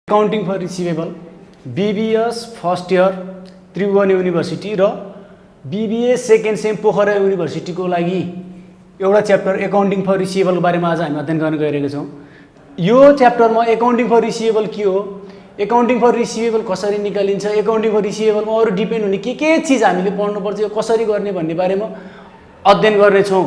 Accounting for receivable BBS first year Tribhuvan university र BBA second sem Pokhara युनिभर्सिटीको लागि एउटा च्याप्टर अकाउन्टिङ फर रिसिभेबलको बारेमा आज हामी अध्ययन गर्न गइरहेका छौँ। यो च्याप्टरमा अकाउन्टिङ फर रिसिभेबल के हो, अकाउन्टिङ फर रिसिभेबल कसरी निकालिन्छ, अकाउन्टिङ फर रिसिभेबलमा अरू डिपेन्ड हुने के चिज हामीले पढ्नुपर्छ, यो कसरी गर्ने भन्ने बारेमा अध्ययन गर्नेछौँ।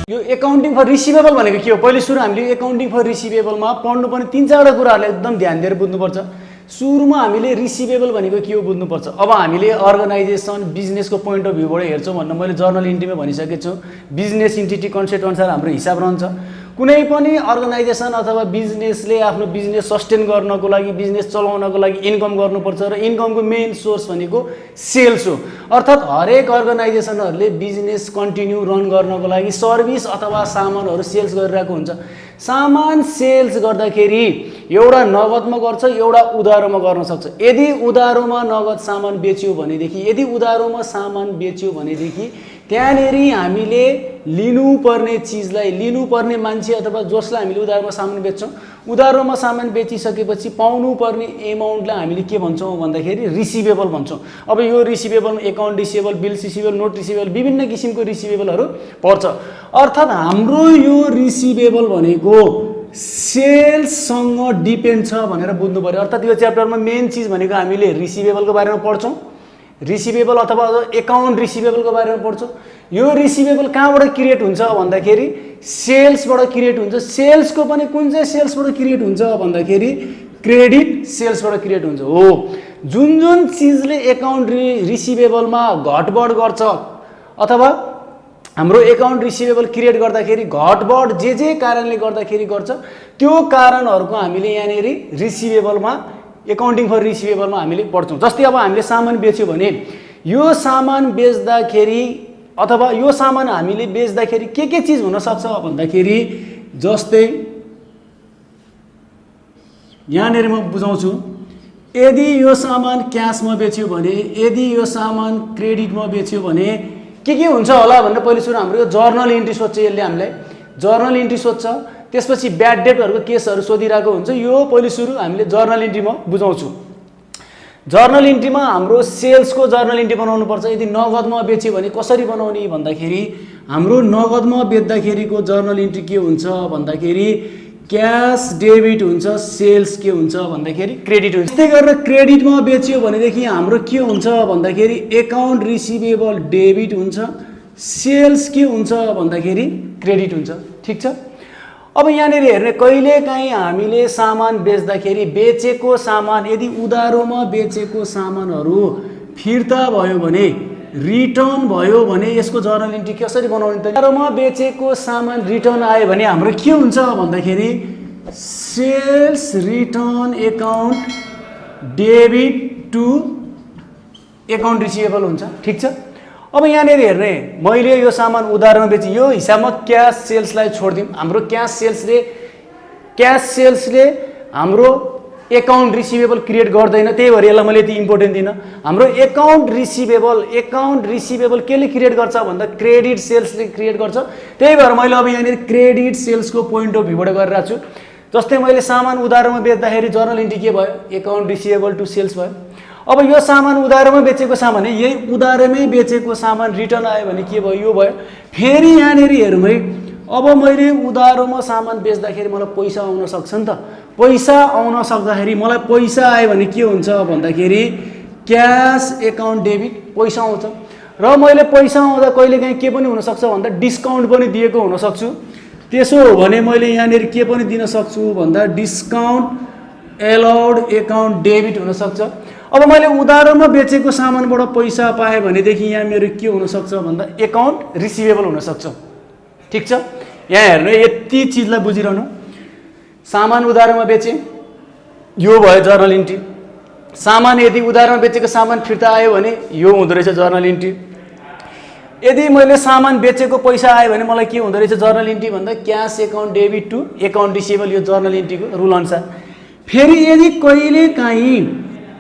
यो अकाउन्टिङ फर रिसिभेबल भनेको के हो? पहिले सुरु हामीले अकाउन्टिङ फर रिसिभेबलमा पढ्नुपर्ने 3-4 कुराहरूलाई एकदम ध्यान दिएर बुझ्नुपर्छ। सुरुमा हामीले रिसिभेबल भनेको के हो बुझ्नुपर्छ। अब हामीले अर्गनाइजेसन बिजनेसको पोइन्ट अफ भ्यूबाट हेर्छौँ भनेर मैले जर्नल इन्ट्रीमा भनिसकेको छु। बिजनेस इन्टिटी कन्सेप्ट अनुसार हाम्रो हिसाब रहन्छ। कुनै पनि अर्गनाइजेसन अथवा बिजनेसले आफ्नो बिजनेस सस्टेन गर्नको लागि, बिजनेस चलाउनको लागि इन्कम गर्नुपर्छ र इन्कमको मेन सोर्स भनेको सेल्स हो। अर्थात् हरेक अर्गनाइजेसनहरूले बिजनेस कन्टिन्यू रन गर्नको लागि सर्भिस अथवा सामानहरू सेल्स गरिरहेको हुन्छ। सामान सेल्स गर्दाखेरि एउटा नगदमा गर्छ, एउटा उधारोमा गर्न सक्छ। यदि उधारोमा नगद सामान बेच्यो भनेदेखि, यदि उधारोमा सामान बेच्यो भनेदेखि त्यहाँनेरि हामीले लिनुपर्ने चिजलाई, लिनुपर्ने मान्छे अथवा जसलाई हामीले उधारोमा सामान बेच्छौँ, उधारोमा सामान बेचिसकेपछि पाउनुपर्ने एमाउन्टलाई हामीले के भन्छौँ भन्दाखेरि रिसिभेबल भन्छौँ। अब यो रिसिभेबलमा account receivable, bill receivable, note receivable, विभिन्न किसिमको रिसिभेबलहरू पर्छ। अर्थात् हाम्रो यो रिसिभेबल भनेको सेल्ससँग डिपेन्ड छ भनेर बुझ्नु पर्यो। अर्थात् यो च्याप्टरमा मेन चिज भनेको हामीले रिसिभेबलको बारेमा पढ्छौँ, रिसिभेबल अथवा एकाउन्ट रिसिभेबलको बारेमा पढ्छौँ। यो रिसिभेबल कहाँबाट क्रिएट हुन्छ भन्दाखेरि सेल्सबाट क्रिएट हुन्छ। सेल्सको पनि कुन चाहिँ सेल्सबाट क्रिएट हुन्छ भन्दाखेरि क्रेडिट सेल्सबाट क्रिएट हुन्छ। हो, जुन जुन चिजले एकाउन्ट रिसिभेबलमा घटबड गर्छ अथवा हाम्रो एकाउन्ट रिसिभेबल क्रिएट गर्दाखेरि घटबड जे कारणले गर्दाखेरि गर्छ, त्यो कारणहरूको हामीले यहाँनेरि रिसिभेबलमा, अकाउन्टिङ फर रिसिभेबलमा हामीले पढ्छौँ। जस्तै अब हामीले सामान बेच्यो भने यो सामान बेच्दाखेरि अथवा यो सामान हामीले बेच्दाखेरि के चिज हुनसक्छ भन्दाखेरि, जस्तै यहाँनिर म बुझाउँछु। यदि यो सामान क्यासमा बेच्यो भने, यदि यो सामान क्रेडिटमा बेच्यो भने के हुन्छ होला भनेर पहिले सुरु हाम्रो यो जर्नल इन्ट्री सोध्छ। यसले हामीलाई जर्नल इन्ट्री सोध्छ। त्यसपछि ब्याड डेटहरूको केसहरू सोधिरहेको हुन्छ। यो पहिले सुरु हामीले जर्नल इन्ट्रीमा बुझाउँछु। जर्नल इन्ट्रीमा हाम्रो सेल्सको जर्नल इन्ट्री बनाउनुपर्छ। यदि नगदमा बेच्यो भने कसरी बनाउने भन्दाखेरि हाम्रो नगदमा बेच्दाखेरिको जर्नल इन्ट्री के हुन्छ भन्दाखेरि क्यास डेबिट हुन्छ, सेल्स के हुन्छ भन्दाखेरि क्रेडिट हुन्छ। त्यस्तै गरेर क्रेडिटमा बेच्यो भनेदेखि हाम्रो के हुन्छ भन्दाखेरि एकाउन्ट रिसिभेबल डेबिट हुन्छ, सेल्स के हुन्छ भन्दाखेरि क्रेडिट हुन्छ। ठिक छ। अब यहाँनिर हेर्ने, कहिलेकाहीँ हामीले सामान बेच्दाखेरि बेचेको सामान, यदि उधारोमा बेचेको सामानहरू फिर्ता भयो भने, रिटर्न भयो भने यसको जर्नल इन्ट्री कसरी बनाउने त? उधारोमा बेचेको सामान रिटर्न आयो भने हाम्रो के हुन्छ भन्दाखेरि sales return account debit to account receivable हुन्छ। ठिक छ। अब यहाँनिर हेर्ने, मैले यो सामान उधारोमा बेचेँ, यो हिसाबमा क्यास सेल्सलाई छोडिदिउँ। हाम्रो क्यास सेल्सले हाम्रो एकाउन्ट रिसिभेबल क्रिएट गर्दैन, त्यही भएर यसलाई मैले यति इम्पोर्टेन्ट दिनँ। हाम्रो एकाउन्ट रिसिभेबल केले क्रिएट गर्छ भन्दा क्रेडिट सेल्सले क्रिएट गर्छ। त्यही भएर मैले अब यहाँनिर क्रेडिट सेल्सको पोइन्ट अफ भ्यूबाट गरिरहेको छु। जस्तै मैले सामान उधारोमा बेच्दाखेरि जर्नल इन्ट्री के भयो? एकाउन्ट रिसिभेबल टु सेल्स भयो। अब यो सामान उधारोमा बेचेको सामान, यही उधारोमै बेचेको सामान रिटर्न आयो भने के भयो? यो भयो। फेरि यहाँनिर हेरौँ है, अब मैले उधारोमा सामान बेच्दाखेरि मलाई पैसा आउन सक्छ नि त। पैसा आउन सक्दाखेरि मलाई पैसा आयो भने के हुन्छ भन्दाखेरि क्यास एकाउन्ट डेबिट, पैसा आउँछ। र मैले पैसा आउँदा कहिलेकाहीँ के पनि हुनसक्छ भन्दा डिस्काउन्ट पनि दिएको हुनसक्छु। त्यसो हो भने मैले यहाँनिर के पनि दिन सक्छु भन्दा डिस्काउन्ट एलाउड एकाउन्ट डेबिट हुनसक्छ। अब मैले उधारोमा बेचेको सामानबाट पैसा पाएँ भनेदेखि यहाँ मेरो के हुनसक्छ भन्दा एकाउन्ट रिसिभेबल हुनसक्छ। ठिक छ। यहाँ हेर्नु, यति चिजलाई बुझिरहनु। सामान उधारोमा बेचेँ, यो भयो जर्नल इन्ट्री। सामान यदि उधारोमा बेचेको सामान फिर्ता आयो भने यो हुँदो रहेछ जर्नल इन्ट्री। यदि मैले सामान बेचेको पैसा आयो भने मलाई के हुँदो रहेछ जर्नल इन्ट्री भन्दा cash account debit to account receivable, यो जर्नल इन्ट्रीको रुल अनुसार। फेरि यदि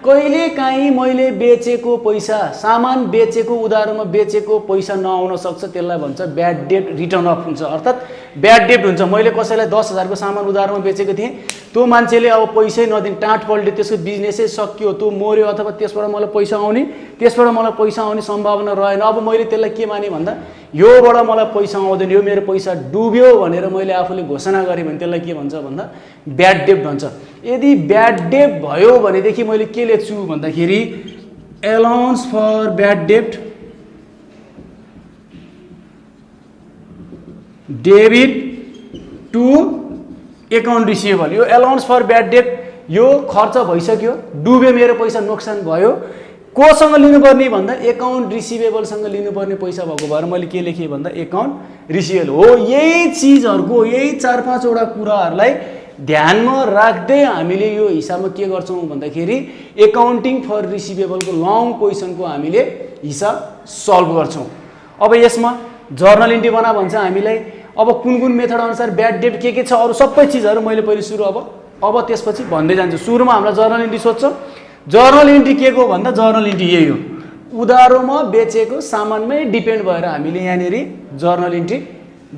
कहिले काहीँ मैले बेचेको पैसा, सामान बेचेको, उधारोमा बेचेको पैसा नआउन सक्छ, त्यसलाई भन्छ ब्याड डेट रिटर्न अफ हुन्छ। अर्थात् ब्याड डेट हुन्छ। मैले कसैलाई 10,000 को सामान उधारोमा बेचेको थिएँ, त्यो मान्छेले अब पैसै नदिने, टाँट पल्ट्यो, त्यसको बिजनेसै सकियो, त्यो मर्यो, अथवा त्यसबाट मलाई पैसा आउने, त्यसबाट मलाई पैसा आउने सम्भावना रहेन। अब मैले त्यसलाई के माने भन्दा योबाट मलाई पैसा आउँदैन, यो मेरो पैसा डुब्यो भनेर मैले आफूले घोषणा गरेँ भने त्यसलाई के भन्छ भन्दा ब्याड डेट भन्छ। यदि ब्याड डेट भयो भनेदेखि मैले के लेख्छु भन्दाखेरि allowance for bad debt debit to account receivable. यो अलाउन्स फर ब्याड डेट, यो खर्च भइसक्यो, डुब्यो, मेरो पैसा नोक्सान भयो, कोसँग लिनुपर्ने भन्दा एकाउन्ट रिसिभेबलसँग लिनुपर्ने पैसा भएको भएर मैले के लेखेँ भन्दा एकाउन्ट रिसिभेबल हो। यही चिजहरूको, यही 4-5 वटा कुराहरूलाई ध्यानमा राख्दै हामीले यो हिसाबमा के गर्छौँ भन्दाखेरि एकाउन्टिङ फर रिसिभेबलको लङ क्वेसनको हामीले हिसाब सल्भ गर्छौँ। अब यसमा जर्नल इन्ट्री बना भन्छ हामीलाई। अब कुन मेथड अनुसार ब्याड डेट के छ, अरू सबै चिजहरू मैले पहिले सुरु अब त्यसपछि भन्दै जान्छु। सुरुमा हामीलाई जर्नल इन्ट्री सोध्छ। जर्नल इन्ट्री के को भन्दा जर्नल इन्ट्री यही हो, उधारोमा बेचेको सामानमै डिपेन्ड भएर हामीले यहाँनिर जर्नल इन्ट्री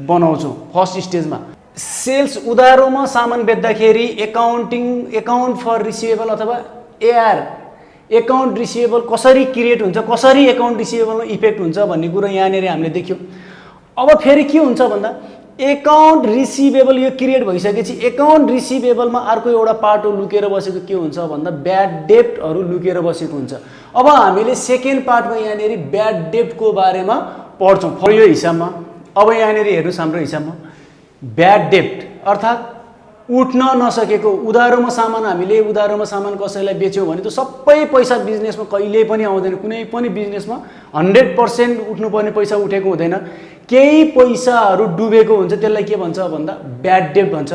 बनाउँछौँ। फर्स्ट स्टेजमा सेल्स, उधारोमा सामान बेच्दाखेरि एकाउन्ट फर रिसिभेबल अथवा एआर, एकाउन्ट रिसिभेबल कसरी क्रिएट हुन्छ, कसरी एकाउन्ट रिसिभेबलमा इफेक्ट हुन्छ भन्ने कुरा यहाँनिर हामीले देख्यौँ। अब फेरि के हुन्छ भन्दा एकाउन्ट रिसिभेबल यो क्रिएट भइसकेपछि एकाउन्ट रिसिभेबलमा अर्को एउटा पार्टो लुकेर बसेको के हुन्छ भन्दा ब्याड डेप्टहरू लुकेर बसेको हुन्छ। अब हामीले सेकेन्ड पार्टमा यहाँनिर ब्याड डेप्टको बारेमा पढ्छौँ यो हिसाबमा। अब यहाँनिर हेर्नुहोस्, हाम्रो हिसाबमा ब्याड डेप्ट अर्थात् उठ्न नसकेको उधारोमा सामान, हामीले उधारोमा सामान कसैलाई बेच्यौँ भने त्यो सबै पैसा बिजनेसमा कहिल्यै पनि आउँदैन। कुनै पनि बिजनेसमा 100% उठ्नुपर्ने पैसा उठेको हुँदैन, केही पैसाहरू डुबेको हुन्छ, त्यसलाई के भन्छ भन्दा ब्याड डेप्ट भन्छ।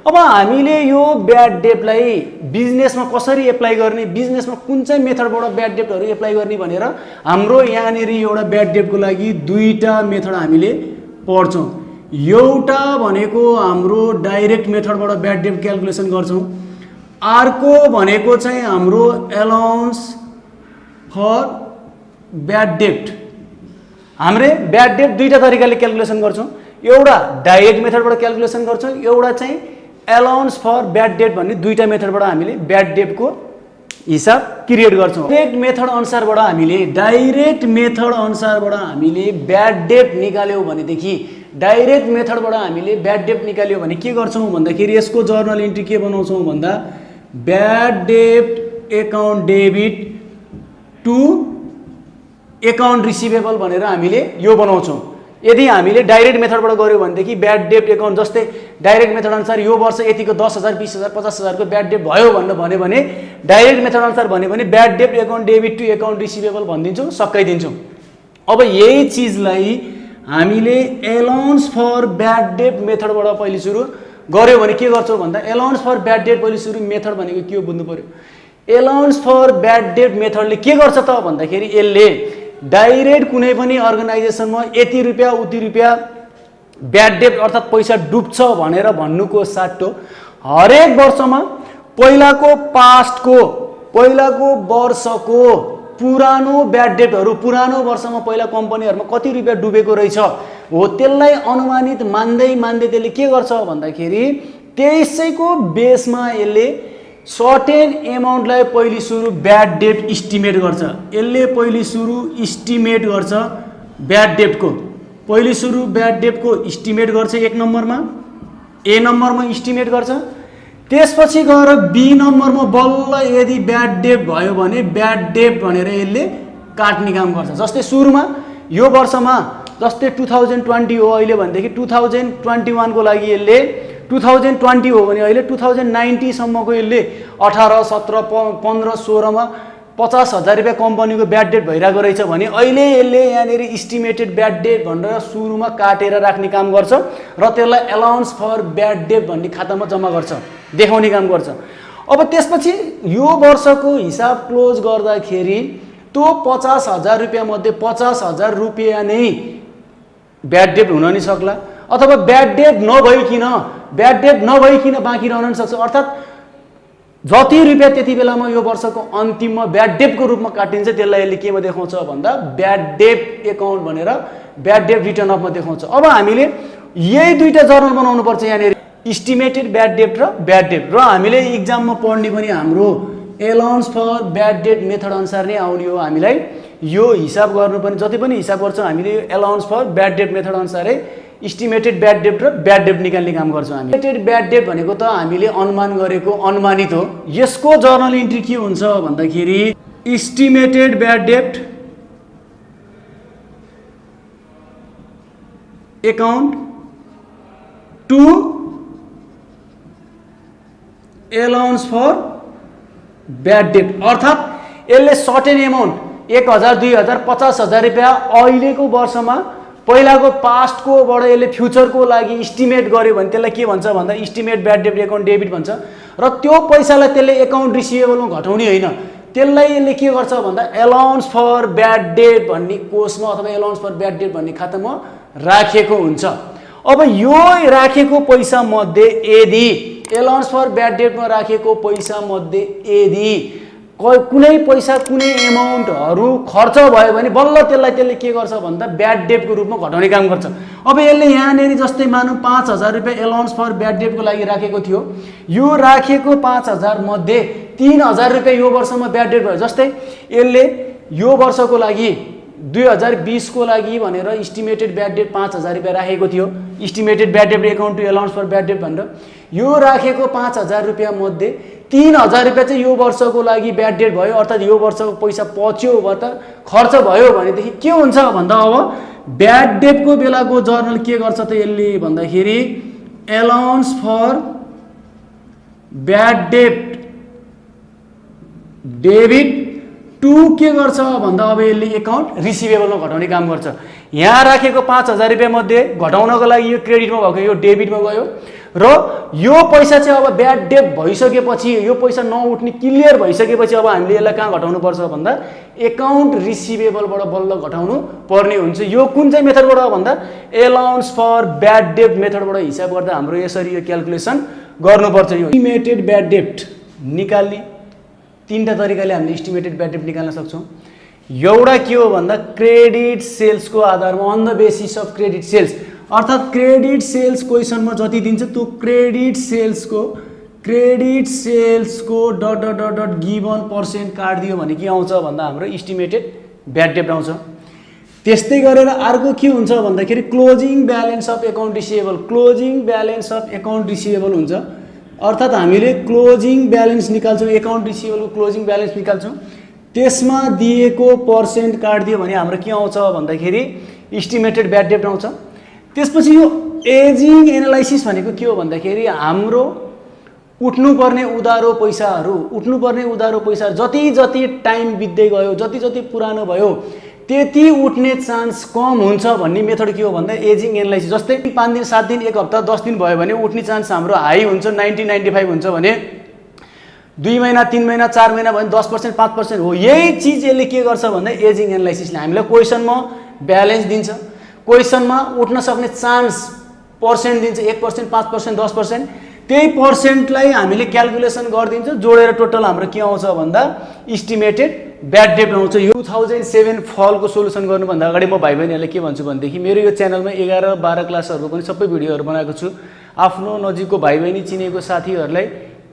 अब हामीले यो ब्याड डेप्टलाई बिजनेसमा कसरी एप्लाई गर्ने, बिजनेसमा कुन चाहिँ मेथडबाट ब्याड डेप्टहरू एप्लाई गर्ने भनेर हाम्रो यहाँनिर एउटा ब्याड डेप्टको लागि दुईवटा मेथड हामीले पढ्छौँ। एउटा भनेको हाम्रो डाइरेक्ट मेथडबाट ब्याड डेप्ट क्याल्कुलेसन गर्छौँ, अर्को भनेको चाहिँ हाम्रो अलाउन्स फर ब्याड डेप्ट। हामीले ब्याड डेप्ट दुईवटा तरिकाले क्याल्कुलेसन गर्छौँ, एउटा डाइरेक्ट मेथडबाट क्याल्कुलेसन गर्छौँ, एउटा चाहिँ अलाउन्स फर ब्याड डेप्ट भन्ने दुईवटा मेथडबाट हामीले ब्याड डेप्टको हिसाब क्रिएट गर्छौँ। डाइरेक्ट मेथड अनुसारबाट हामीले ब्याड डेप्ट निकाल्यौँ भनेदेखि, डाइरेक्ट मेथडबाट हामीले ब्याड डेप्ट निकाल्यो भने के गर्छौँ भन्दाखेरि यसको जर्नल इन्ट्री के बनाउँछौँ भन्दा ब्याड डेप्ट account debit to account receivable भनेर हामीले यो बनाउँछौँ। यदि हामीले डाइरेक्ट मेथडबाट गऱ्यो भनेदेखि ब्याड डेप्ट एकाउन्ट, जस्तै डाइरेक्ट मेथड अनुसार यो वर्ष यतिको 10,000 20,000 50,000 को ब्याड डेप्ट भयो भनेर भन्यो भने डाइरेक्ट मेथड अनुसार भन्यो भने ब्याड डेप्ट account debit to account receivable भनिदिन्छौँ, सकाइदिन्छौँ। अब यही चिजलाई हामीले अलाउन्स फर ब्याड डेप्ट मेथडबाट पहिले सुरु गऱ्यो भने के गर्छौँ भन्दा अलाउन्स फर ब्याड डेप्ट पहिले सुरु मेथड भनेको के हो बुझ्नु पर्यो। अलाउन्स फर ब्याड डेप्ट मेथडले के गर्छ त भन्दाखेरि यसले डाइरेक्ट कुनै पनि अर्गनाइजेसनमा यति रुपियाँ उति रुपियाँ ब्याड डेप्ट अर्थात् पैसा डुब्छ भनेर भन्नुको साटो हरेक वर्षमा पहिलाको वर्षको पुरानो ब्याड डेप्टहरू, पुरानो वर्षमा पहिला कम्पनीहरूमा कति रुपियाँ डुबेको रहेछ हो त्यसलाई अनुमानित मान्दै त्यसले के गर्छ भन्दाखेरि त्यसैको बेसमा यसले सर्टेन एमाउन्टलाई पहिले सुरु ब्याड डेप्ट इस्टिमेट गर्छ। यसले पहिले सुरु इस्टिमेट गर्छ ब्याड डेप्टको, पहिले सुरु ब्याड डेप्टको इस्टिमेट गर्छ एक नम्बरमा, ए नम्बरमा इस्टिमेट गर्छ, त्यसपछि गएर बी नम्बरमा बल्ल यदि ब्याड डेप्ट भयो भने ब्याड डेप्ट भनेर यसले काट्ने काम गर्छ। जस्तै सुरुमा यो वर्षमा जस्तै 2020 हो अहिले भनेदेखि 2021 को लागि यसले 2020 हो भने अहिले 2090 सम्मको यसले 18, 17, 15, 16 मा 50,000 रुपियाँ कम्पनीको ब्याड डेट भइरहेको रहेछ भने अहिले यसले यहाँनिर इस्टिमेटेड ब्याड डेट भनेर सुरुमा काटेर राख्ने काम गर्छ र त्यसलाई अलाउन्स फर ब्याड डेट भन्ने खातामा जम्मा गर्छ, देखाउने काम गर्छ। अब त्यसपछि यो वर्षको हिसाब क्लोज गर्दाखेरि त्यो 50,000 रुपियाँ मध्ये 50,000 रुपियाँ नै ब्याड डेट हुन नि सक्ला, अथवा ब्याड डेट नभइकिन बाँकी रहन नि सक्छ। अर्थात् जति रुपियाँ त्यति बेलामा यो वर्षको अन्तिममा ब्याड डेटको रूपमा काटिन्छ त्यसलाई यसले केमा देखाउँछ भन्दा ब्याड डेट एकाउन्ट भनेर ब्याड डेट रिटर्न अफमा देखाउँछ। अब हामीले यही दुईटा जर्नल बनाउनु पर्छ यहाँनिर, इस्टिमेटेड ब्याड डेट र ब्याड डेट। र हामीले इक्जाममा पढ्ने पनि हाम्रो allowance for bad debt method अनुसार नै आउने हो। हामीलाई यो हिसाब गर्नु पनि जति पनि हिसाब गर्छौँ हामीले allowance for bad debt method अनुसारै इस्टिमेटेड ब्याड डेट र ब्याड डेट निकाल्ने काम गर्छौँ हामी। इस्टिमेटेड ब्याड डेट भनेको त हामीले अनुमान गरेको अनुमानित हो। यसको जर्नल इन्ट्री के हुन्छ भन्दाखेरि estimated bad debt account to allowance for bad debt, अर्थात् यसले सर्टेन एमाउन्ट 1000, 2000, 50,000 रुपियाँ अहिलेको वर्षमा पहिलाको पास्टकोबाट यसले फ्युचरको लागि इस्टिमेट गर्यो भने त्यसलाई के भन्छ भन्दा estimate bad debt account debit भन्छ। र त्यो पैसालाई त्यसले एकाउन्ट रिसिभेबलमा घटाउने होइन, त्यसलाई यसले के गर्छ भन्दा एलाउन्स फर ब्याड डेट भन्ने कोषमा अथवा एलाउन्स फर ब्याड डेट भन्ने खातामा राखेको हुन्छ। अब यो राखेको पैसा मध्ये यदि एलाउन्स फर ब्याड डेटमा राखेको पैसा मध्ये यदि कुनै पैसा कुनै एमाउन्टहरू खर्च भयो भने बल्ल त्यसलाई त्यसले के गर्छ भन्दा ब्याड डेटको रूपमा घटाउने काम गर्छ। अब यसले यहाँनिर जस्तै मानौँ 5,000 रुपियाँ एलाउन्स फर ब्याड डेटको लागि राखेको थियो, यो राखेको 5,000 मध्ये 3,000 रुपियाँ यो वर्षमा ब्याड डेट भयो। जस्तै यसले यो वर्षको लागि 2020 को लागि भनेर इस्टिमेटेड ब्याड डेट 5,000 रुपियाँ राखेको थियो, estimated bad debt account to allowance for bad debt भनेर। यो राखेको 5,000 रुपियाँ मध्ये 3,000 रुपियाँ चाहिँ यो वर्षको लागि ब्याड डेट भयो, अर्थात् यो वर्षको पैसा पच्यो वा खर्च भयो भनेदेखि के हुन्छ भन्दा अब ब्याड डेटको बेलाको जर्नल के गर्छ त यसले भन्दाखेरि allowance for bad debt debit to के गर्छ भन्दा अब यसले एकाउन्ट रिसिभेबलमा घटाउने काम गर्छ। यहाँ राखेको 5,000 रुपियाँ मध्ये घटाउनको लागि यो क्रेडिटमा भएको यो डेबिटमा गयो र यो पैसा चाहिँ अब ब्याड डेट भइसकेपछि यो पैसा नउठ्ने क्लियर भइसकेपछि अब हामीले यसलाई कहाँ घटाउनु पर्छ भन्दा एकाउन्ट रिसिभेबलबाट बल्ल घटाउनु पर्ने हुन्छ। यो कुन चाहिँ मेथडबाट भन्दा एलाउन्स फर ब्याड डेट मेथडबाट हिसाब गर्दा हाम्रो यसरी यो क्याल्कुलेसन गर्नुपर्छ। यो इस्टिमेटेड ब्याड डेट निकाल्ने तीनटा तरिकाले हामीले इस्टिमेटेड ब्याड डेट निकाल्न सक्छौँ। एउटा के हो भन्दा क्रेडिट सेल्सको आधारमा on the basis of credit sales, अर्थात् क्रेडिट सेल्स क्वेसनमा जति दिन्छ त्यो क्रेडिट सेल्सको dot dot dot dot given percent काटिदियो भने के आउँछ भन्दा हाम्रो इस्टिमेटेड ब्याड डेट आउँछ। त्यस्तै गरेर अर्को के हुन्छ भन्दाखेरि closing balance of account receivable, closing balance of account receivable हुन्छ। अर्थात् हामीले क्लोजिङ ब्यालेन्स निकाल्छौँ, एकाउन्ट रिसिभेबलको क्लोजिङ ब्यालेन्स निकाल्छौँ, त्यसमा दिएको पर्सेन्ट काटिदियो भने हाम्रो के आउँछ भन्दाखेरि इस्टिमेटेड ब्याड डेट आउँछ। त्यसपछि यो एजिङ एनालाइसिस भनेको के हो भन्दाखेरि हाम्रो उठ्नुपर्ने उधारो पैसाहरू जति जति टाइम बित्दै गयो, जति जति पुरानो भयो त्यति उठ्ने चान्स कम हुन्छ भन्ने मेथड के हो भन्दा एजिङ एनालाइसिस। जस्तै 5 दिन 7 दिन 1 हप्ता 10 दिन भयो भने उठ्ने चान्स हाम्रो हाई हुन्छ, 90-95 हुन्छ भने 2 महिना 3 महिना 4 महिना भने 10% 5% हो। यही चिज यसले के गर्छ भन्दा एजिङ एनालाइसिसले हामीलाई क्वेसनमा ब्यालेन्स दिन्छ, क्वेसनमा उठ्न सक्ने चान्स पर्सेन्ट दिन्छ, 1%, 5%, 10%। त्यही पर्सेन्टलाई हामीले क्याल्कुलेसन गरिदिन्छ, जोडेर टोटल हाम्रो के आउँछ भन्दा इस्टिमेटेड ब्याड डेट आउँछ। यो 2007 फलको सोल्युसन गर्नुभन्दा अगाडि म भाइ बहिनीहरूलाई के भन्छु भनेदेखि मेरो यो च्यानलमा 11-12 क्लासहरूको पनि सबै भिडियोहरू बनाएको छु। आफ्नो नजिकको भाइ बहिनी चिनेको साथीहरूलाई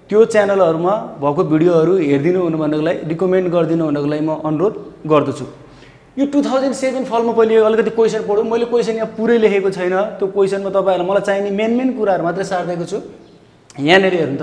त्यो च्यानलहरूमा भएको भिडियोहरू हेरिदिनु हुनु भन्नको लागि रिकमेन्ड गरिदिनु हुनको लागि म अनुरोध गर्दछु। यो 2007 फलमा पहिले अलिकति क्वेसन पढौँ। मैले क्वेसन यहाँ पुरै लेखेको छैन, त्यो क्वेसनमा तपाईँहरूलाई मलाई चाहिने मेन कुराहरू मात्रै सार्दिएको छु। यहाँनिर हेर्नु त,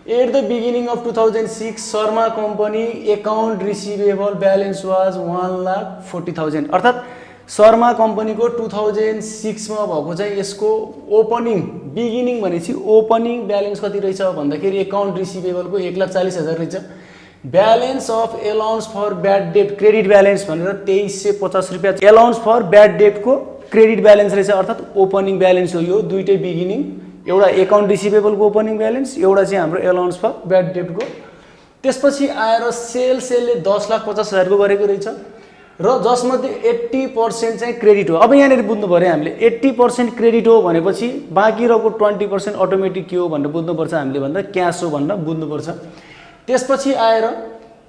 at the beginning of 2006 Sharma company account receivable balance was 1,40,000। अर्थात् शर्मा कम्पनीको 2006 मा भएको चाहिँ यसको ओपनिङ बिगिनिङ भनेपछि ओपनिङ ब्यालेन्स कति रहेछ भन्दाखेरि एकाउन्ट रिसिभेबलको 1,40,000 रहेछ। Balance of allowance for bad debt credit balance भनेर 2,350 रुपियाँ एलाउन्स फर ब्याड डेटको क्रेडिट ब्यालेन्स रहेछ, अर्थात् ओपनिङ ब्यालेन्स हो यो दुईटै बिगिनिङ। एउटा एकाउन्ट रिसिभेबलको ओपनिङ ब्यालेन्स, एउटा चाहिँ हाम्रो एलाउन्स फर ब्याड डेटको। त्यसपछि आएर सेलले 10,50,000 को गरेको रहेछ र जसमध्ये 80% चाहिँ क्रेडिट हो। अब यहाँनिर बुझ्नु पर्यो हामीले 80% क्रेडिट हो भनेपछि बाँकी रहेको 20% अटोमेटिक के हो भनेर बुझ्नुपर्छ हामीले भन्दा क्यास हो भनेर बुझ्नुपर्छ। त्यसपछि आएर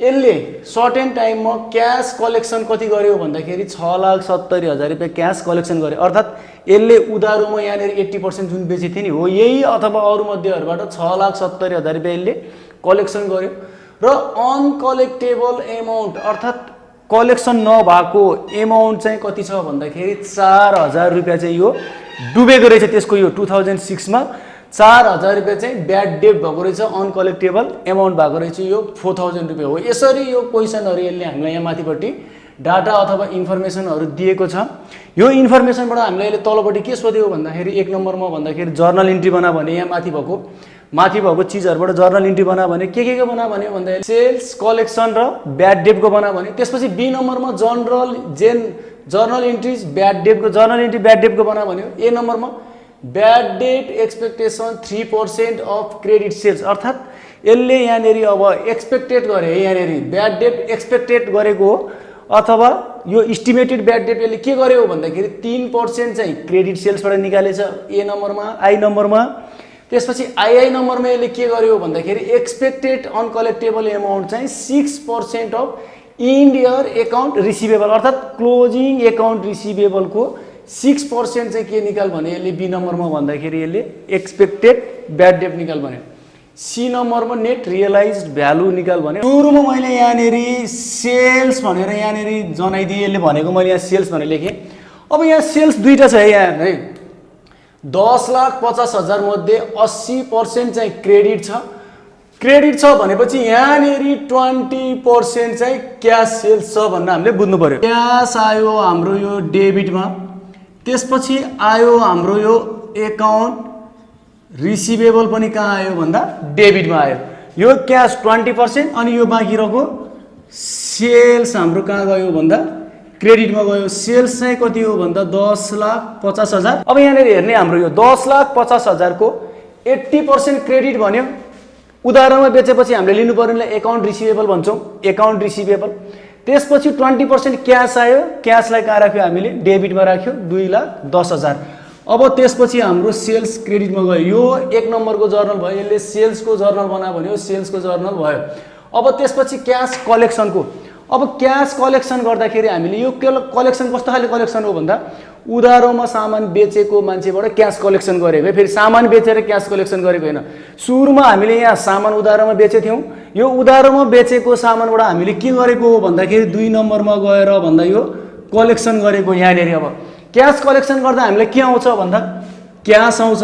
यसले सर्टेन टाइममा क्यास कलेक्सन कति गर्यो भन्दाखेरि 6,70,000 रुपियाँ क्यास कलेक्सन गर्यो। अर्थात् यसले उधारोमा यहाँनिर 80% जुन बेचेको थियो नि हो यही अथवा अरू मध्येहरूबाट 6,70,000 रुपियाँ यसले कलेक्सन गर्यो। र अनकलेक्टेबल एमाउन्ट अर्थात् कलेक्सन नभएको एमाउन्ट चाहिँ कति छ भन्दाखेरि 4,000 रुपियाँ चाहिँ यो डुबेको रहेछ। त्यसको यो 2006 मा 4,000 रुपियाँ चाहिँ ब्याड डेट भएको रहेछ, अनकलेक्टेबल एमाउन्ट भएको रहेछ यो 4,000 रुपियाँ हो। यसरी यो क्वेसनहरू यसले हामीलाई यहाँ माथिपट्टि डाटा अथवा इन्फर्मेसनहरू दिएको छ। यो इन्फर्मेसनबाट हामीलाई यसले तलपट्टि के सोध्यो भन्दाखेरि 1 नम्बरमा भन्दाखेरि जर्नल इन्ट्री बना भने यहाँ माथि भएको चिजहरुबाट जर्नल इन्ट्री बना भने के बना भने भन्दाखेरि सेल्स कलेक्सन र ब्याड डेटको बना भने। त्यसपछि बी नम्बरमा जर्नल इन्ट्रीज ब्याड डेटको जर्नल इन्ट्री ब्याड डेटको बना भन्यो। ए नम्बरमा bad debt expectation 3% of credit sales अर्थात् यसले यहाँनिर अब एक्सपेक्टेड गरे यहाँनिर ब्याड डेट एक्सपेक्टेड गरेको हो अथवा यो इस्टिमेटेड ब्याड डेट यसले के गर्यो भन्दाखेरि 3% चाहिँ क्रेडिट सेल्सबाट निकालेछ ए नम्बरमा। आई नम्बरमा त्यसपछि आई नम्बरमा यसले के गर्यो भन्दाखेरि एक्सपेक्टेड अनकलेक्टेबल एमाउन्ट चाहिँ 6% of end year account receivable अर्थात् क्लोजिङ एकाउन्ट रिसिभेबलको 6% चाहिँ के निकाल भने यसले बी नम्बरमा भन्दाखेरि यसले एक्सपेक्टेड ब्याड डेट निकाल भन्यो। सी नम्बरमा नेट रियलाइज्ड भ्यालु निकाल भन्यो। सुरुमा मैले यहाँनिर सेल्स भनेर यहाँनिर जनाइदिएँ, यसले भनेको मैले यहाँ सेल्स भनेर लेखेँ। अब यहाँ सेल्स दुईटा छ यहाँ है, 10,50,000 मध्ये 80% चाहिँ क्रेडिट छ भनेपछि यहाँनिर 20% चाहिँ क्यास सेल्स छ भनेर हामीले बुझ्नु पर्यो। क्यास आयो हाम्रो यो डेबिटमा, त्यसपछि आयो हाम्रो यो एकाउन्ट रिसिभेबल पनि कहाँ आयो भन्दा डेबिटमा आयो। यो क्यास 20% अनि यो बाँकी रहेको सेल्स हाम्रो कहाँ गयो भन्दा क्रेडिटमा गयो। सेल्स चाहिँ कति हो भन्दा 10,50,000। अब यहाँनिर हेर्ने हाम्रो यो 10,50,000 को 80% क्रेडिट भन्यो। उदाहरणमा बेचेपछि हामीले लिनु पर्नेलाई एकाउन्ट रिसिभेबल भन्छौँ, एकाउन्ट रिसिभेबल। त्यसपछि 20% क्यास आयो, क्यासलाई कहाँ राख्यो हामीले डेबिटमा राख्यो 2,10,000। अब त्यसपछि हाम्रो सेल्स क्रेडिटमा गयो। यो 1 नम्बरको जर्नल भयो, यसले सेल्सको जर्नल बना भन्यो, सेल्सको जर्नल भयो। अब त्यसपछि क्यास कलेक्सनको, अब क्यास कलेक्सन गर्दाखेरि हामीले यो कलेक्सन कस्तो खाले कलेक्सन हो भन्दा उधारोमा सामान बेचेको मान्छेबाट क्यास कलेक्सन गरेको, फेरि सामान बेचेर क्यास कलेक्सन गरेको होइन। सुरुमा हामीले यहाँ सामान उधारोमा बेचेको थियौँ, यो उधारोमा बेचेको सामानबाट हामीले के गरेको हो भन्दाखेरि 2 नम्बरमा गएर भन्दा यो कलेक्सन गरेको। यहाँनिर अब क्यास कलेक्सन गर्दा हामीलाई के आउँछ भन्दा क्यास आउँछ,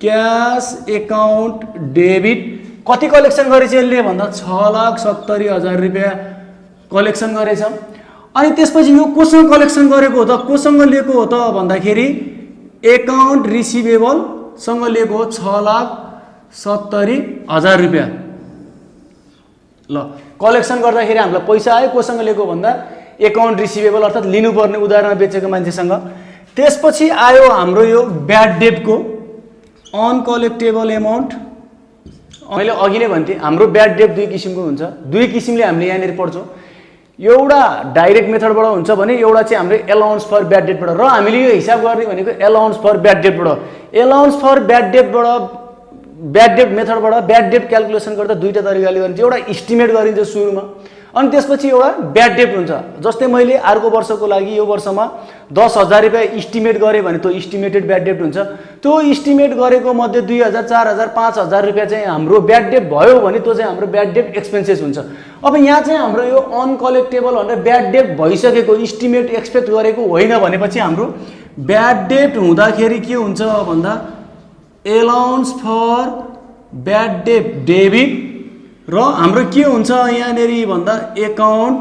क्यास एकाउन्ट डेबिट। कति कलेक्सन गरेछ यसले भन्दा 6,70,000 रुपियाँ कलेक्सन गरेछ। अनि त्यसपछि यो कोसँग कलेक्सन गरेको हो त, कोसँग लिएको हो त भन्दाखेरि एकाउन्ट रिसिभेबल सँग लिएको हो 6,70,000 रुपियाँ। ल कलेक्सन गर्दाखेरि हामीलाई पैसा आयो, कोसँग लिएको भन्दा एकाउन्ट रिसिभेबल अर्थात् लिनुपर्ने उधारमा बेचेको मान्छेसँग। त्यसपछि आयो हाम्रो यो ब्याड डेटको अनकलेक्टेबल एमाउन्ट। मैले अघि नै भन्थेँ हाम्रो ब्याड डेट दुई किसिमको हुन्छ, दुई किसिमले हामीले यहाँनिर पढ्छौँ। एउटा डाइरेक्ट मेथडबाट हुन्छ भने एउटा चाहिँ हाम्रो एलाउन्स फर ब्याड डेटबाट, र हामीले यो हिसाब गर्ने भनेको एलाउन्स फर ब्याड डेटबाट। एलाउन्स फर ब्याड डेटबाट ब्याड डेट मेथडबाट ब्याड डेट क्याल्कुलेसन गर्दा दुईवटा तरिकाले गरिन्छ। एउटा इस्टिमेट गरिन्छ सुरुमा, अनि त्यसपछि एउटा ब्याड डेट हुन्छ। जस्तै मैले अर्को वर्षको लागि यो वर्षमा 10,000 रुपियाँ इस्टिमेट गरेँ भने त्यो इस्टिमेटेड ब्याड डेट हुन्छ। त्यो इस्टिमेट गरेको मध्ये 2,000, 4,000, 5,000 रुपियाँ चाहिँ हाम्रो ब्याड डेट भयो भने त्यो चाहिँ हाम्रो ब्याड डेट एक्सपेन्सेस हुन्छ। अब यहाँ चाहिँ हाम्रो यो अनकलेक्टेबल भनेर ब्याड डेट भइसकेको इस्टिमेट एक्सपेक्ट गरेको होइन भनेपछि हाम्रो ब्याड डेट हुँदाखेरि के हुन्छ भन्दा allowance for bad debt debit र हाम्रो के हुन्छ यहाँनिर भन्दा एकाउन्ट